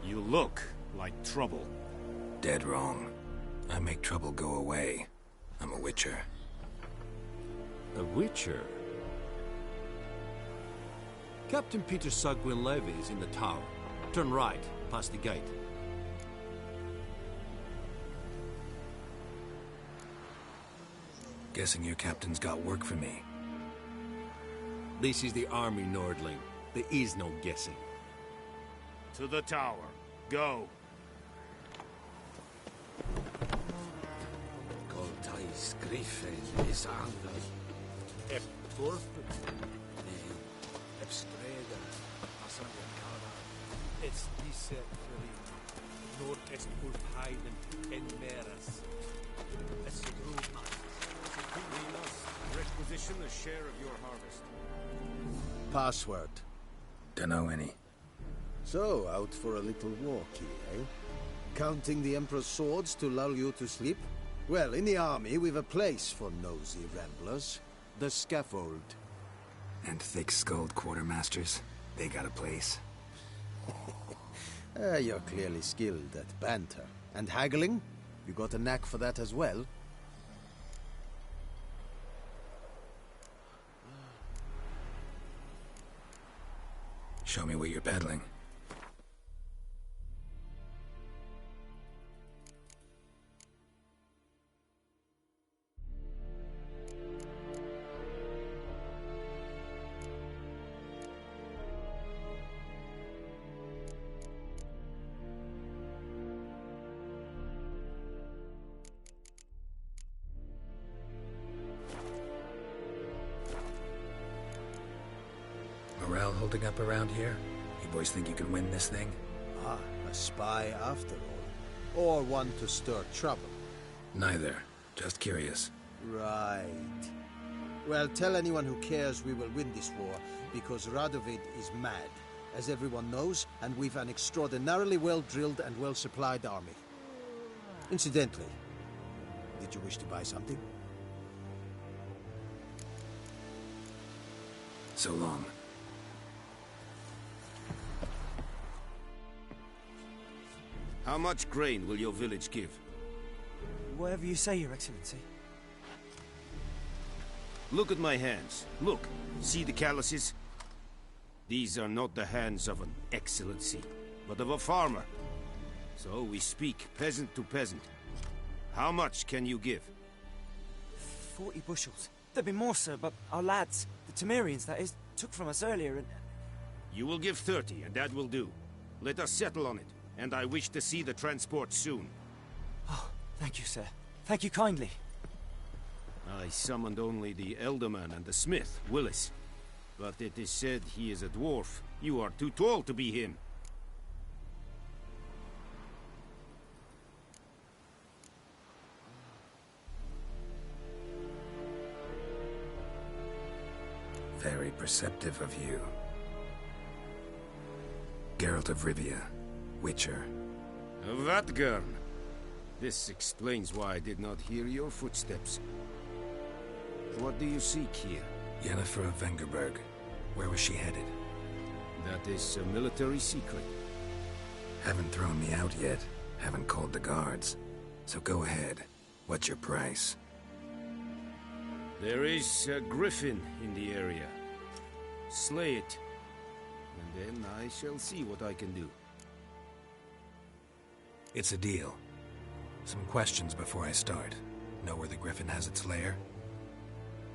Speaker 16: You look like trouble.
Speaker 2: Dead wrong. I make trouble go away. I'm a witcher.
Speaker 17: A witcher? Captain Peter Sagwin Levy is in the tower. Turn right, past the gate.
Speaker 2: Guessing your captain's got work for me.
Speaker 17: This is the army, Nordling. There is no guessing.
Speaker 16: To the tower. Go.
Speaker 15: Goltais Griffin is under.
Speaker 16: Ep Torp.
Speaker 15: Ebstreda.
Speaker 6: Es dice Nord est Ulfheiden en Meras. Es
Speaker 16: We must requisition a share of your harvest.
Speaker 1: Password.
Speaker 2: Dunno any.
Speaker 1: So, out for a little walkie, eh? Counting the Emperor's swords to lull you to sleep? Well, in the army, we've a place for nosy ramblers. The scaffold.
Speaker 2: And thick-skulled quartermasters? They got a place?
Speaker 1: You're clearly skilled at banter. And haggling? You got a knack for that as well?
Speaker 2: Show me what you're peddling. Morale holding up around here? You boys think you can win this thing?
Speaker 1: Ah, a spy after all. Or one to stir trouble.
Speaker 2: Neither. Just curious.
Speaker 1: Right. Well, tell anyone who cares we will win this war, because Radovid is mad, as everyone knows, and we've an extraordinarily well-drilled and well-supplied army. Incidentally, did you wish to buy something?
Speaker 2: So long.
Speaker 16: How much grain will your village give?
Speaker 12: Whatever you say, Your Excellency.
Speaker 16: Look at my hands. Look. See the calluses? These are not the hands of an excellency, but of a farmer. So we speak peasant to peasant. How much can you give?
Speaker 12: 40 bushels. There'd be more, sir, but our lads, the Temerians, that is, took from us earlier and...
Speaker 16: You will give 30, and that will do. Let us settle on it, and I wish to see the transport soon.
Speaker 12: Oh, thank you, sir. Thank you kindly.
Speaker 16: I summoned only the Elderman and the smith, Willis. But it is said he is a dwarf. You are too tall to be him.
Speaker 2: Very perceptive of you. Geralt of Rivia, Witcher.
Speaker 16: Vatgern. This explains why I did not hear your footsteps. What do you seek here?
Speaker 2: Yennefer of Vengerberg. Where was she headed?
Speaker 16: That is a military secret.
Speaker 2: Haven't thrown me out yet. Haven't called the guards. So go ahead. What's your price?
Speaker 16: There is a griffin in the area. Slay it. And then I shall see what I can do.
Speaker 2: It's a deal. Some questions before I start. Know where the griffin has its lair?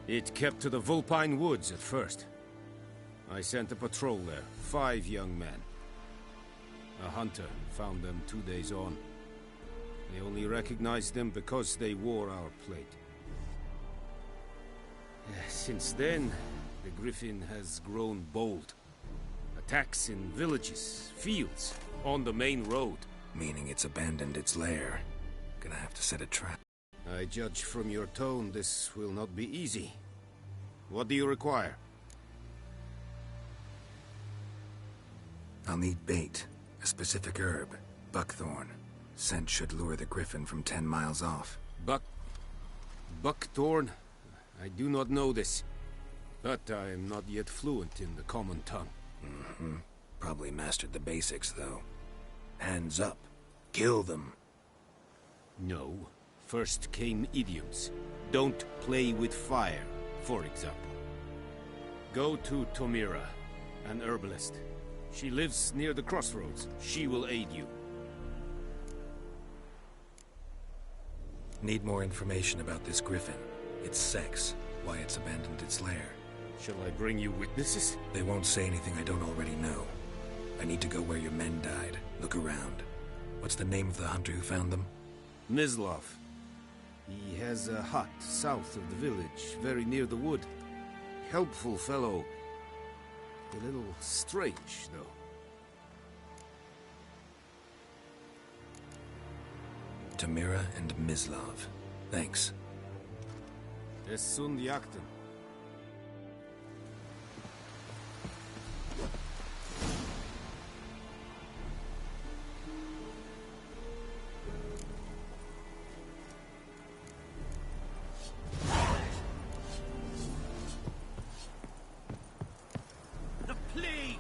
Speaker 16: It kept to the Vulpine Woods at first. I sent a patrol there, 5 young men. A hunter found them 2 days on. They only recognized them because they wore our plate. Since then, the griffin has grown bold. Attacks in villages, fields, on the main road.
Speaker 2: Meaning it's abandoned its lair. Gonna have to set a trap.
Speaker 16: I judge from your tone this will not be easy. What do you require?
Speaker 2: I'll need bait. A specific herb. Buckthorn. Scent should lure the griffin from 10 miles off.
Speaker 16: Buckthorn? I do not know this. But I am not yet fluent in the common tongue.
Speaker 2: Probably mastered the basics, though. Hands up. Kill them.
Speaker 16: No. First came idioms. Don't play with fire, for example. Go to Tomira, an herbalist. She lives near the crossroads. She will aid you.
Speaker 2: Need more information about this griffin. Its sex, why it's abandoned its lair.
Speaker 16: Shall I bring you witnesses?
Speaker 2: They won't say anything I don't already know. I need to go where your men died. Look around. What's the name of the hunter who found them?
Speaker 16: Mislav. He has a hut south of the village, very near the wood. Helpful fellow. A little strange, though.
Speaker 2: Tomira and Mislav. Thanks.
Speaker 16: Es sunt jakten.
Speaker 11: The plague!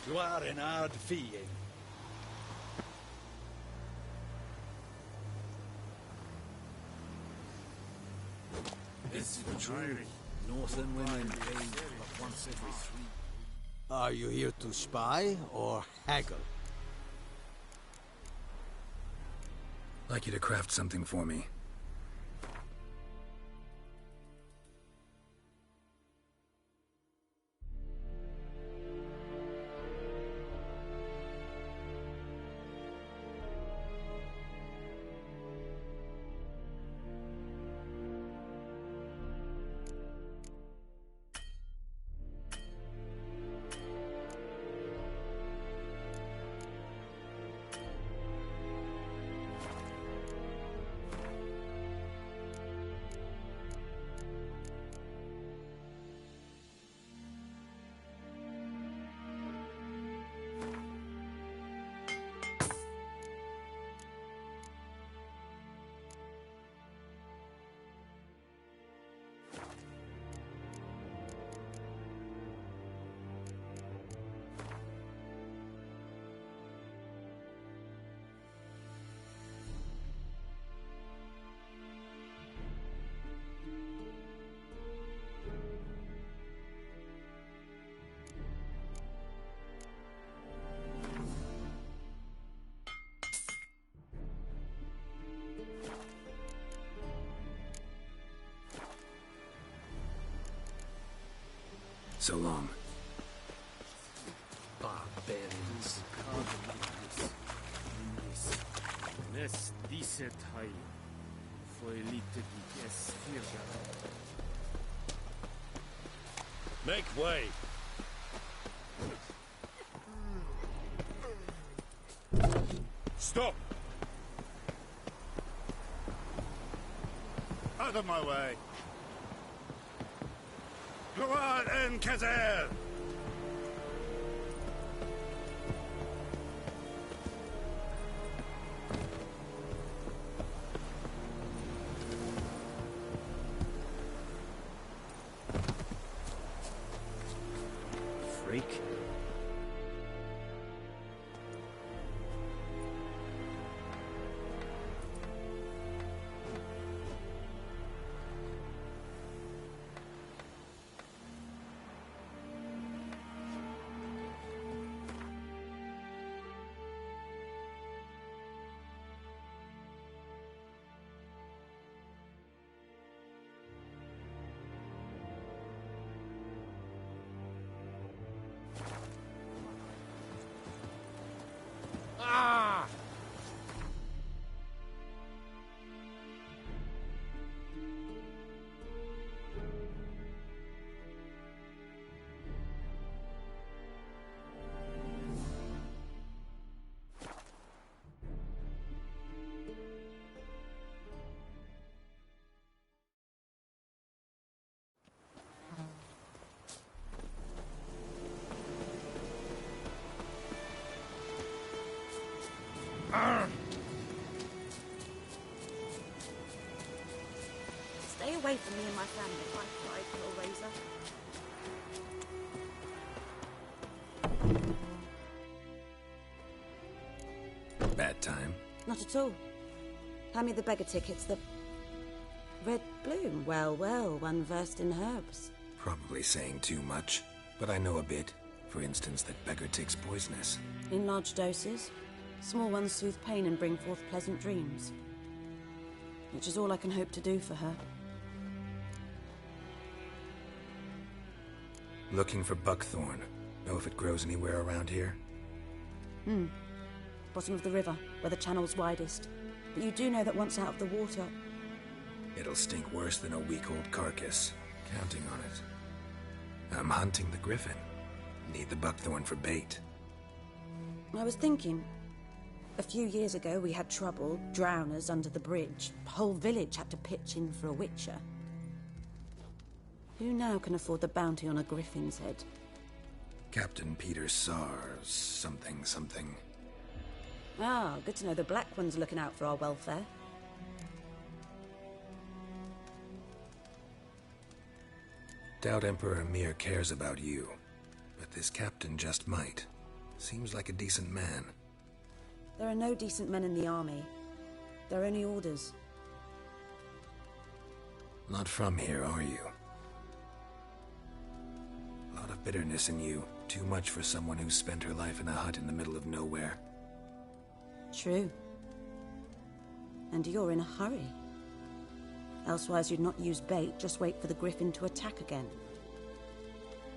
Speaker 7: You are an hard fiend.
Speaker 11: This is true. Northern women bathe but once every 3.
Speaker 1: Are you here to spy or haggle?
Speaker 2: Like you to craft something for me. So long.
Speaker 11: Barbarians.
Speaker 16: Nes diset hai. Foelite dies firga.
Speaker 17: Make way! Stop! Out of my way! Gloire en Kazer!
Speaker 7: Freak.
Speaker 18: away from me and my family if I cried for a razor.
Speaker 2: Bad time?
Speaker 18: Not at all. Hand me the beggar tickets, the... Red Bloom. Well, well, one versed in herbs.
Speaker 2: Probably saying too much, but I know a bit. For instance, that beggar tick's poisonous.
Speaker 18: In large doses. Small ones soothe pain and bring forth pleasant dreams. Which is all I can hope to do for her.
Speaker 2: Looking for buckthorn. Know if it grows anywhere around here?
Speaker 18: Bottom of the river, where the channel's widest. But you do know that once out of the water...
Speaker 2: It'll stink worse than a week-old carcass. Counting on it. I'm hunting the griffin. Need the buckthorn for bait.
Speaker 18: I was thinking... A few years ago we had trouble, drowners under the bridge. The whole village had to pitch in for a witcher. Who now can afford the bounty on a griffin's head?
Speaker 2: Captain Peter Sars, something.
Speaker 18: Ah, good to know the Black One's looking out for our welfare.
Speaker 2: Doubt Emperor Emhyr cares about you, but this captain just might. Seems like a decent man.
Speaker 18: There are no decent men in the army. There are only orders.
Speaker 2: Not from here, are you? A lot of bitterness in you. Too much for someone who's spent her life in a hut in the middle of nowhere.
Speaker 18: True. And you're in a hurry. Elsewise you'd not use bait, just wait for the griffin to attack again.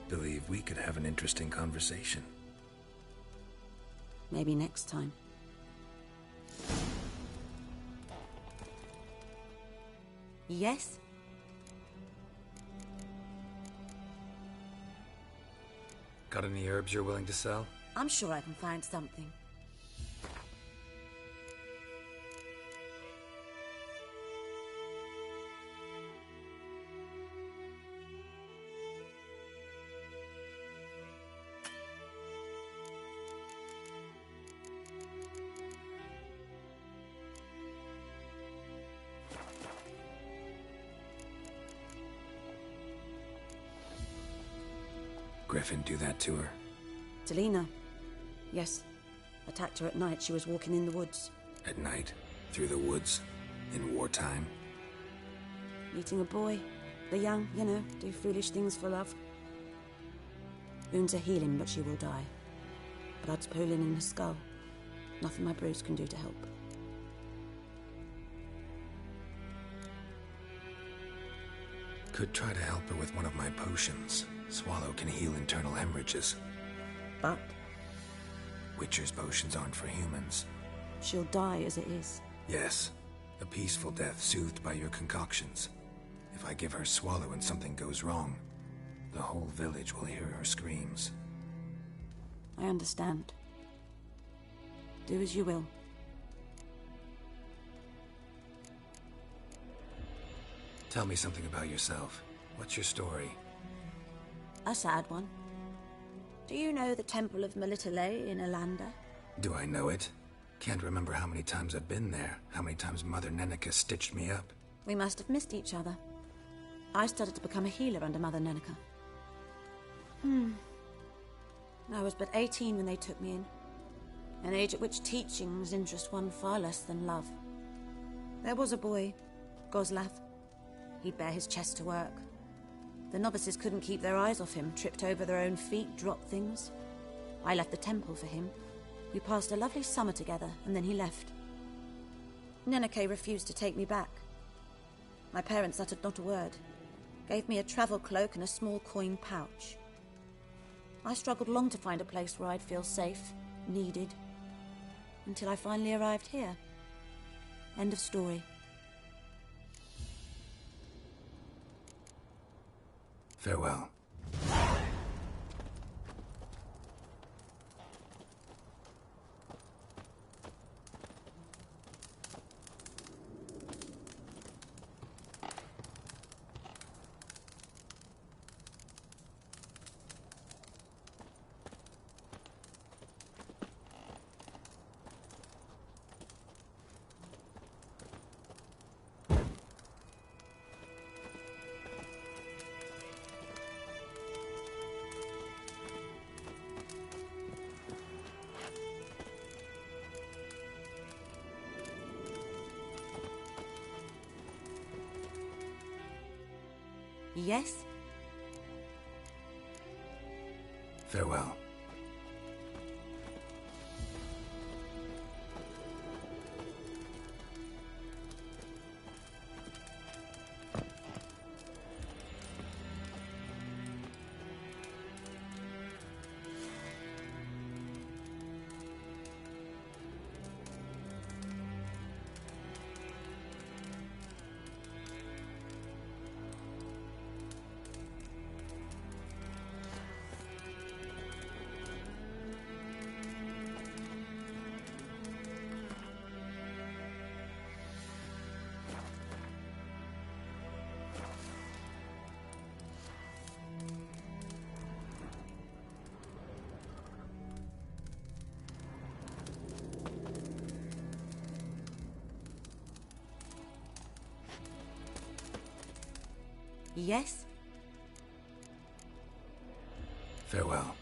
Speaker 2: Believe we could have an interesting conversation.
Speaker 18: Maybe next time. Yes?
Speaker 2: Got any herbs you're willing to sell?
Speaker 18: I'm sure I can find something.
Speaker 2: Griffin do that to her?
Speaker 18: Delina. Yes. Attacked her at night. She was walking in the woods.
Speaker 2: At night? Through the woods? In wartime?
Speaker 18: Meeting a boy. The young, you know, do foolish things for love. Wounds are healing, but she will die. Blood's pooling in her skull. Nothing my brews can do to help.
Speaker 2: Could try to help her with one of my potions. Swallow can heal internal hemorrhages.
Speaker 18: But?
Speaker 2: Witcher's potions aren't for humans.
Speaker 18: She'll die as it is.
Speaker 2: Yes. A peaceful death soothed by your concoctions. If I give her Swallow and something goes wrong, the whole village will hear her screams.
Speaker 18: I understand. Do as you will.
Speaker 2: Tell me something about yourself. What's your story?
Speaker 18: A sad one. Do you know the Temple of Melitele in Alanda?
Speaker 2: Do I know it? Can't remember how many times I've been there, how many times Mother Neneka stitched me up.
Speaker 18: We must have missed each other. I started to become a healer under Mother Neneka. I was but 18 when they took me in. An age at which teachings interest one far less than love. There was a boy, Goslav. He'd bare his chest to work. The novices couldn't keep their eyes off him, tripped over their own feet, dropped things. I left the temple for him. We passed a lovely summer together, and then he left. Neneke refused to take me back. My parents uttered not a word. Gave me a travel cloak and a small coin pouch. I struggled long to find a place where I'd feel safe, needed, until I finally arrived here. End of story.
Speaker 2: Farewell.
Speaker 18: Yes?
Speaker 2: Farewell.
Speaker 18: Yes?
Speaker 2: Farewell.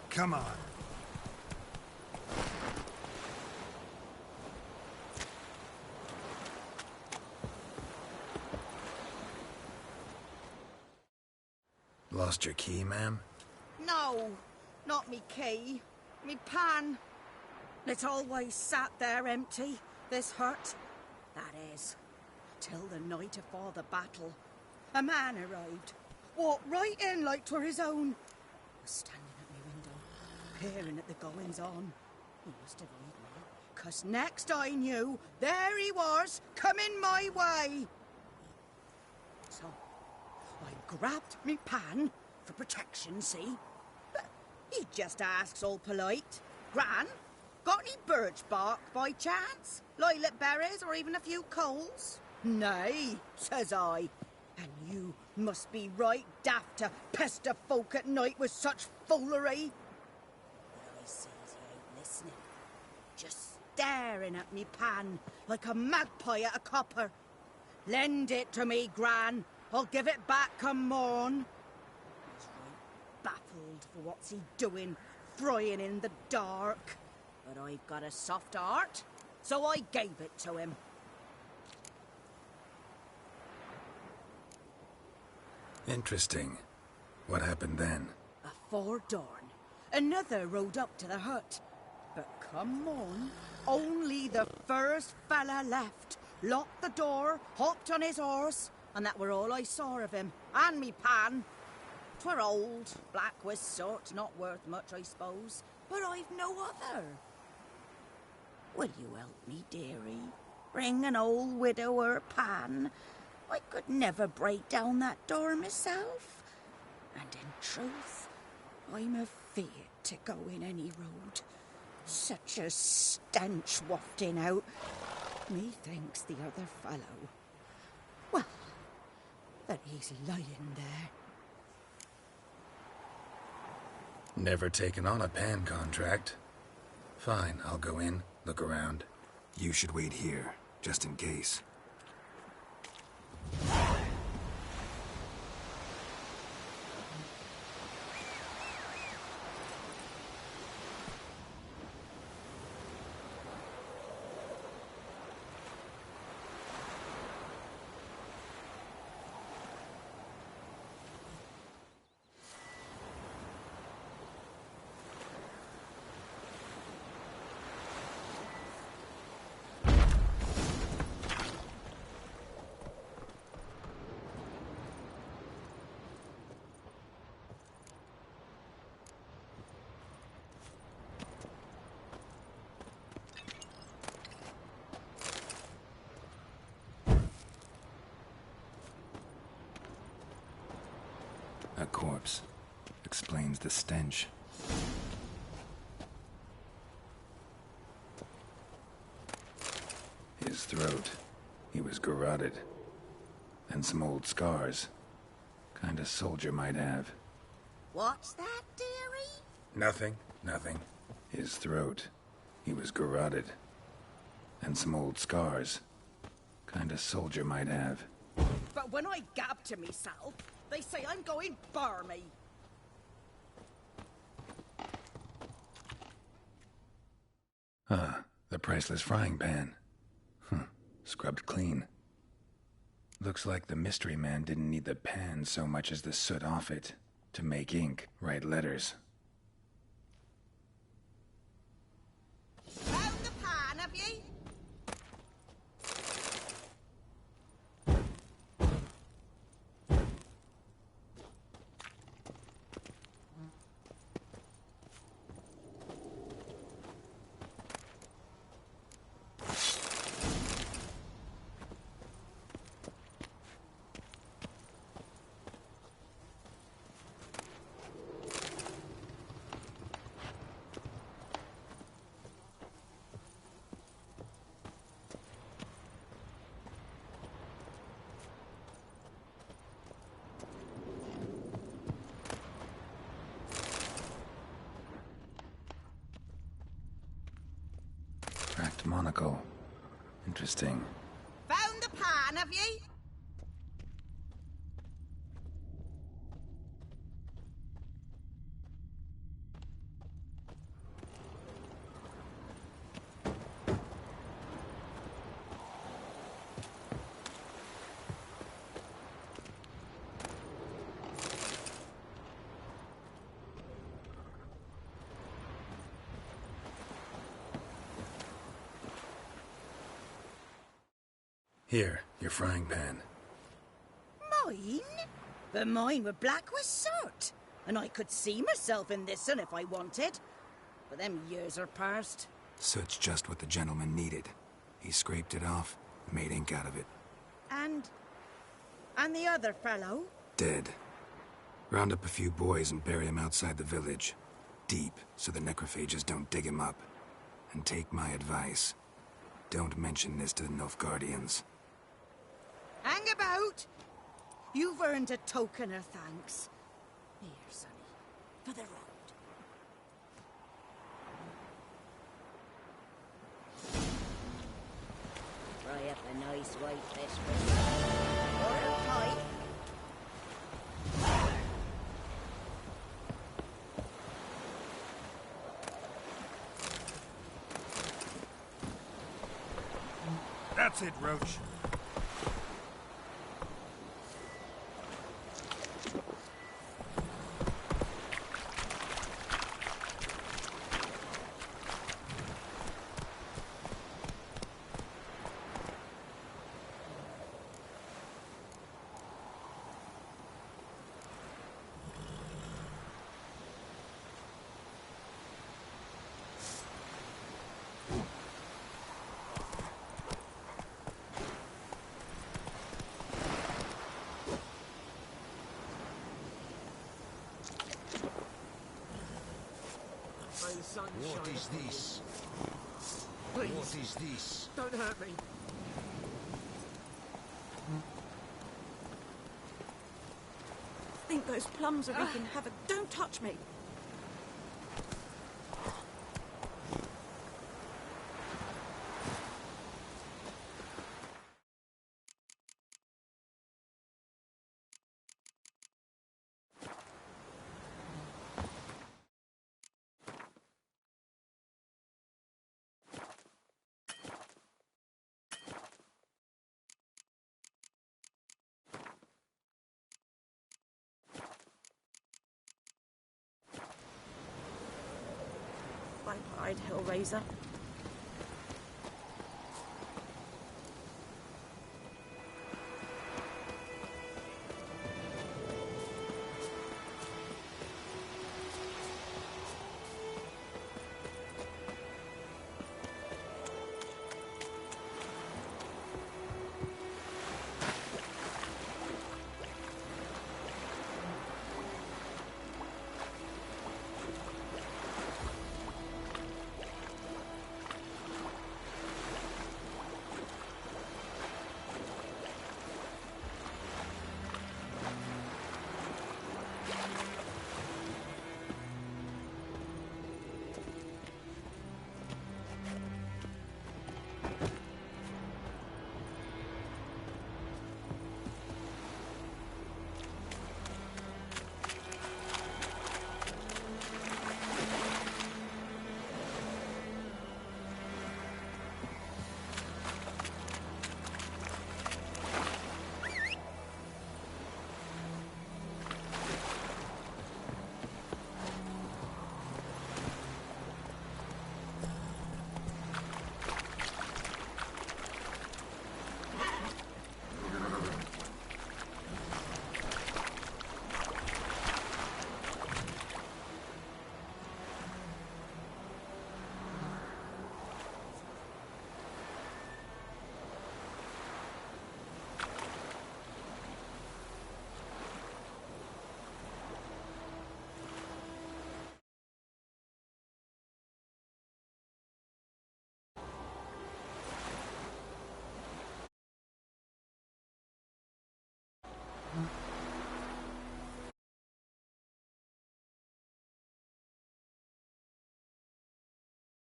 Speaker 1: Come on.
Speaker 2: Lost your key, ma'am?
Speaker 19: No, not me key. Me pan. It always sat there empty, this hut. That is, till the night afore the battle. A man arrived, walked right in like 'twere his own. Was standing at me window, peering at the goings-on. He must have read me, 'cause next I knew, there he was, coming my way. So, I grabbed me pan, for protection, see? But he just asks all polite, Gran, got any birch bark by chance? Lilac berries or even a few coals? Nay, says I. And you must be right daft to pester folk at night with such foolery. But I sees he ain't listening. Just staring at me pan like a magpie at a copper. Lend it to me, Gran. I'll give it back come morn. He's right baffled for what's he doing, frying in the dark. But I've got a soft heart, so I gave it to him.
Speaker 2: Interesting. What happened then?
Speaker 19: Afore dawn, another rode up to the hut. But come morn, only the first fella left. Locked the door, hopped on his horse, and that were all I saw of him, and me pan. 'Twere old, black with sort, not worth much, I suppose, but I've no other. Will you help me, dearie? Bring an old widower pan. I could never break down that door myself. And in truth, I'm afeard to go in any road. Such a stench wafting out. Methinks the other fellow, well, that he's lying there.
Speaker 2: Never taken on a pan contract. Fine, I'll go in, look around. You should wait here, just in case. A corpse. Explains the stench. His throat. He was garroted. And some old scars. Kind of soldier might have.
Speaker 19: What's that, dearie?
Speaker 2: Nothing. His throat. He was garroted. And some old scars. Kind of soldier might have.
Speaker 19: But when I gab to myself, they say I'm going barmy.
Speaker 2: Ah, the priceless frying pan. Scrubbed clean. Looks like the mystery man didn't need the pan so much as the soot off it to make ink, write letters.
Speaker 19: Found the pan, have ye?
Speaker 2: Cracked monocle. Interesting.
Speaker 19: Found the pan, have ye?
Speaker 2: Here, your frying pan.
Speaker 19: Mine? But mine were black with soot. And I could see myself in this one if I wanted. But them years are past.
Speaker 2: Soot's just what the gentleman needed. He scraped it off, made ink out of it.
Speaker 19: And the other fellow?
Speaker 2: Dead. Round up a few boys and bury him outside the village. Deep, so the necrophages don't dig him up. And take my advice. Don't mention this to the Nilfgaardians.
Speaker 19: Hang about! You've earned a token of thanks. Here, sonny, for the road.
Speaker 10: Fry up a nice white vesper.
Speaker 19: Or a pipe.
Speaker 6: That's it, Roach.
Speaker 7: sunshine.
Speaker 11: What is this?
Speaker 7: Please.
Speaker 11: What is this?
Speaker 7: Don't hurt me.
Speaker 18: I think those plums are wreaking havoc. Don't touch me. Pipe-eyed Hellraiser.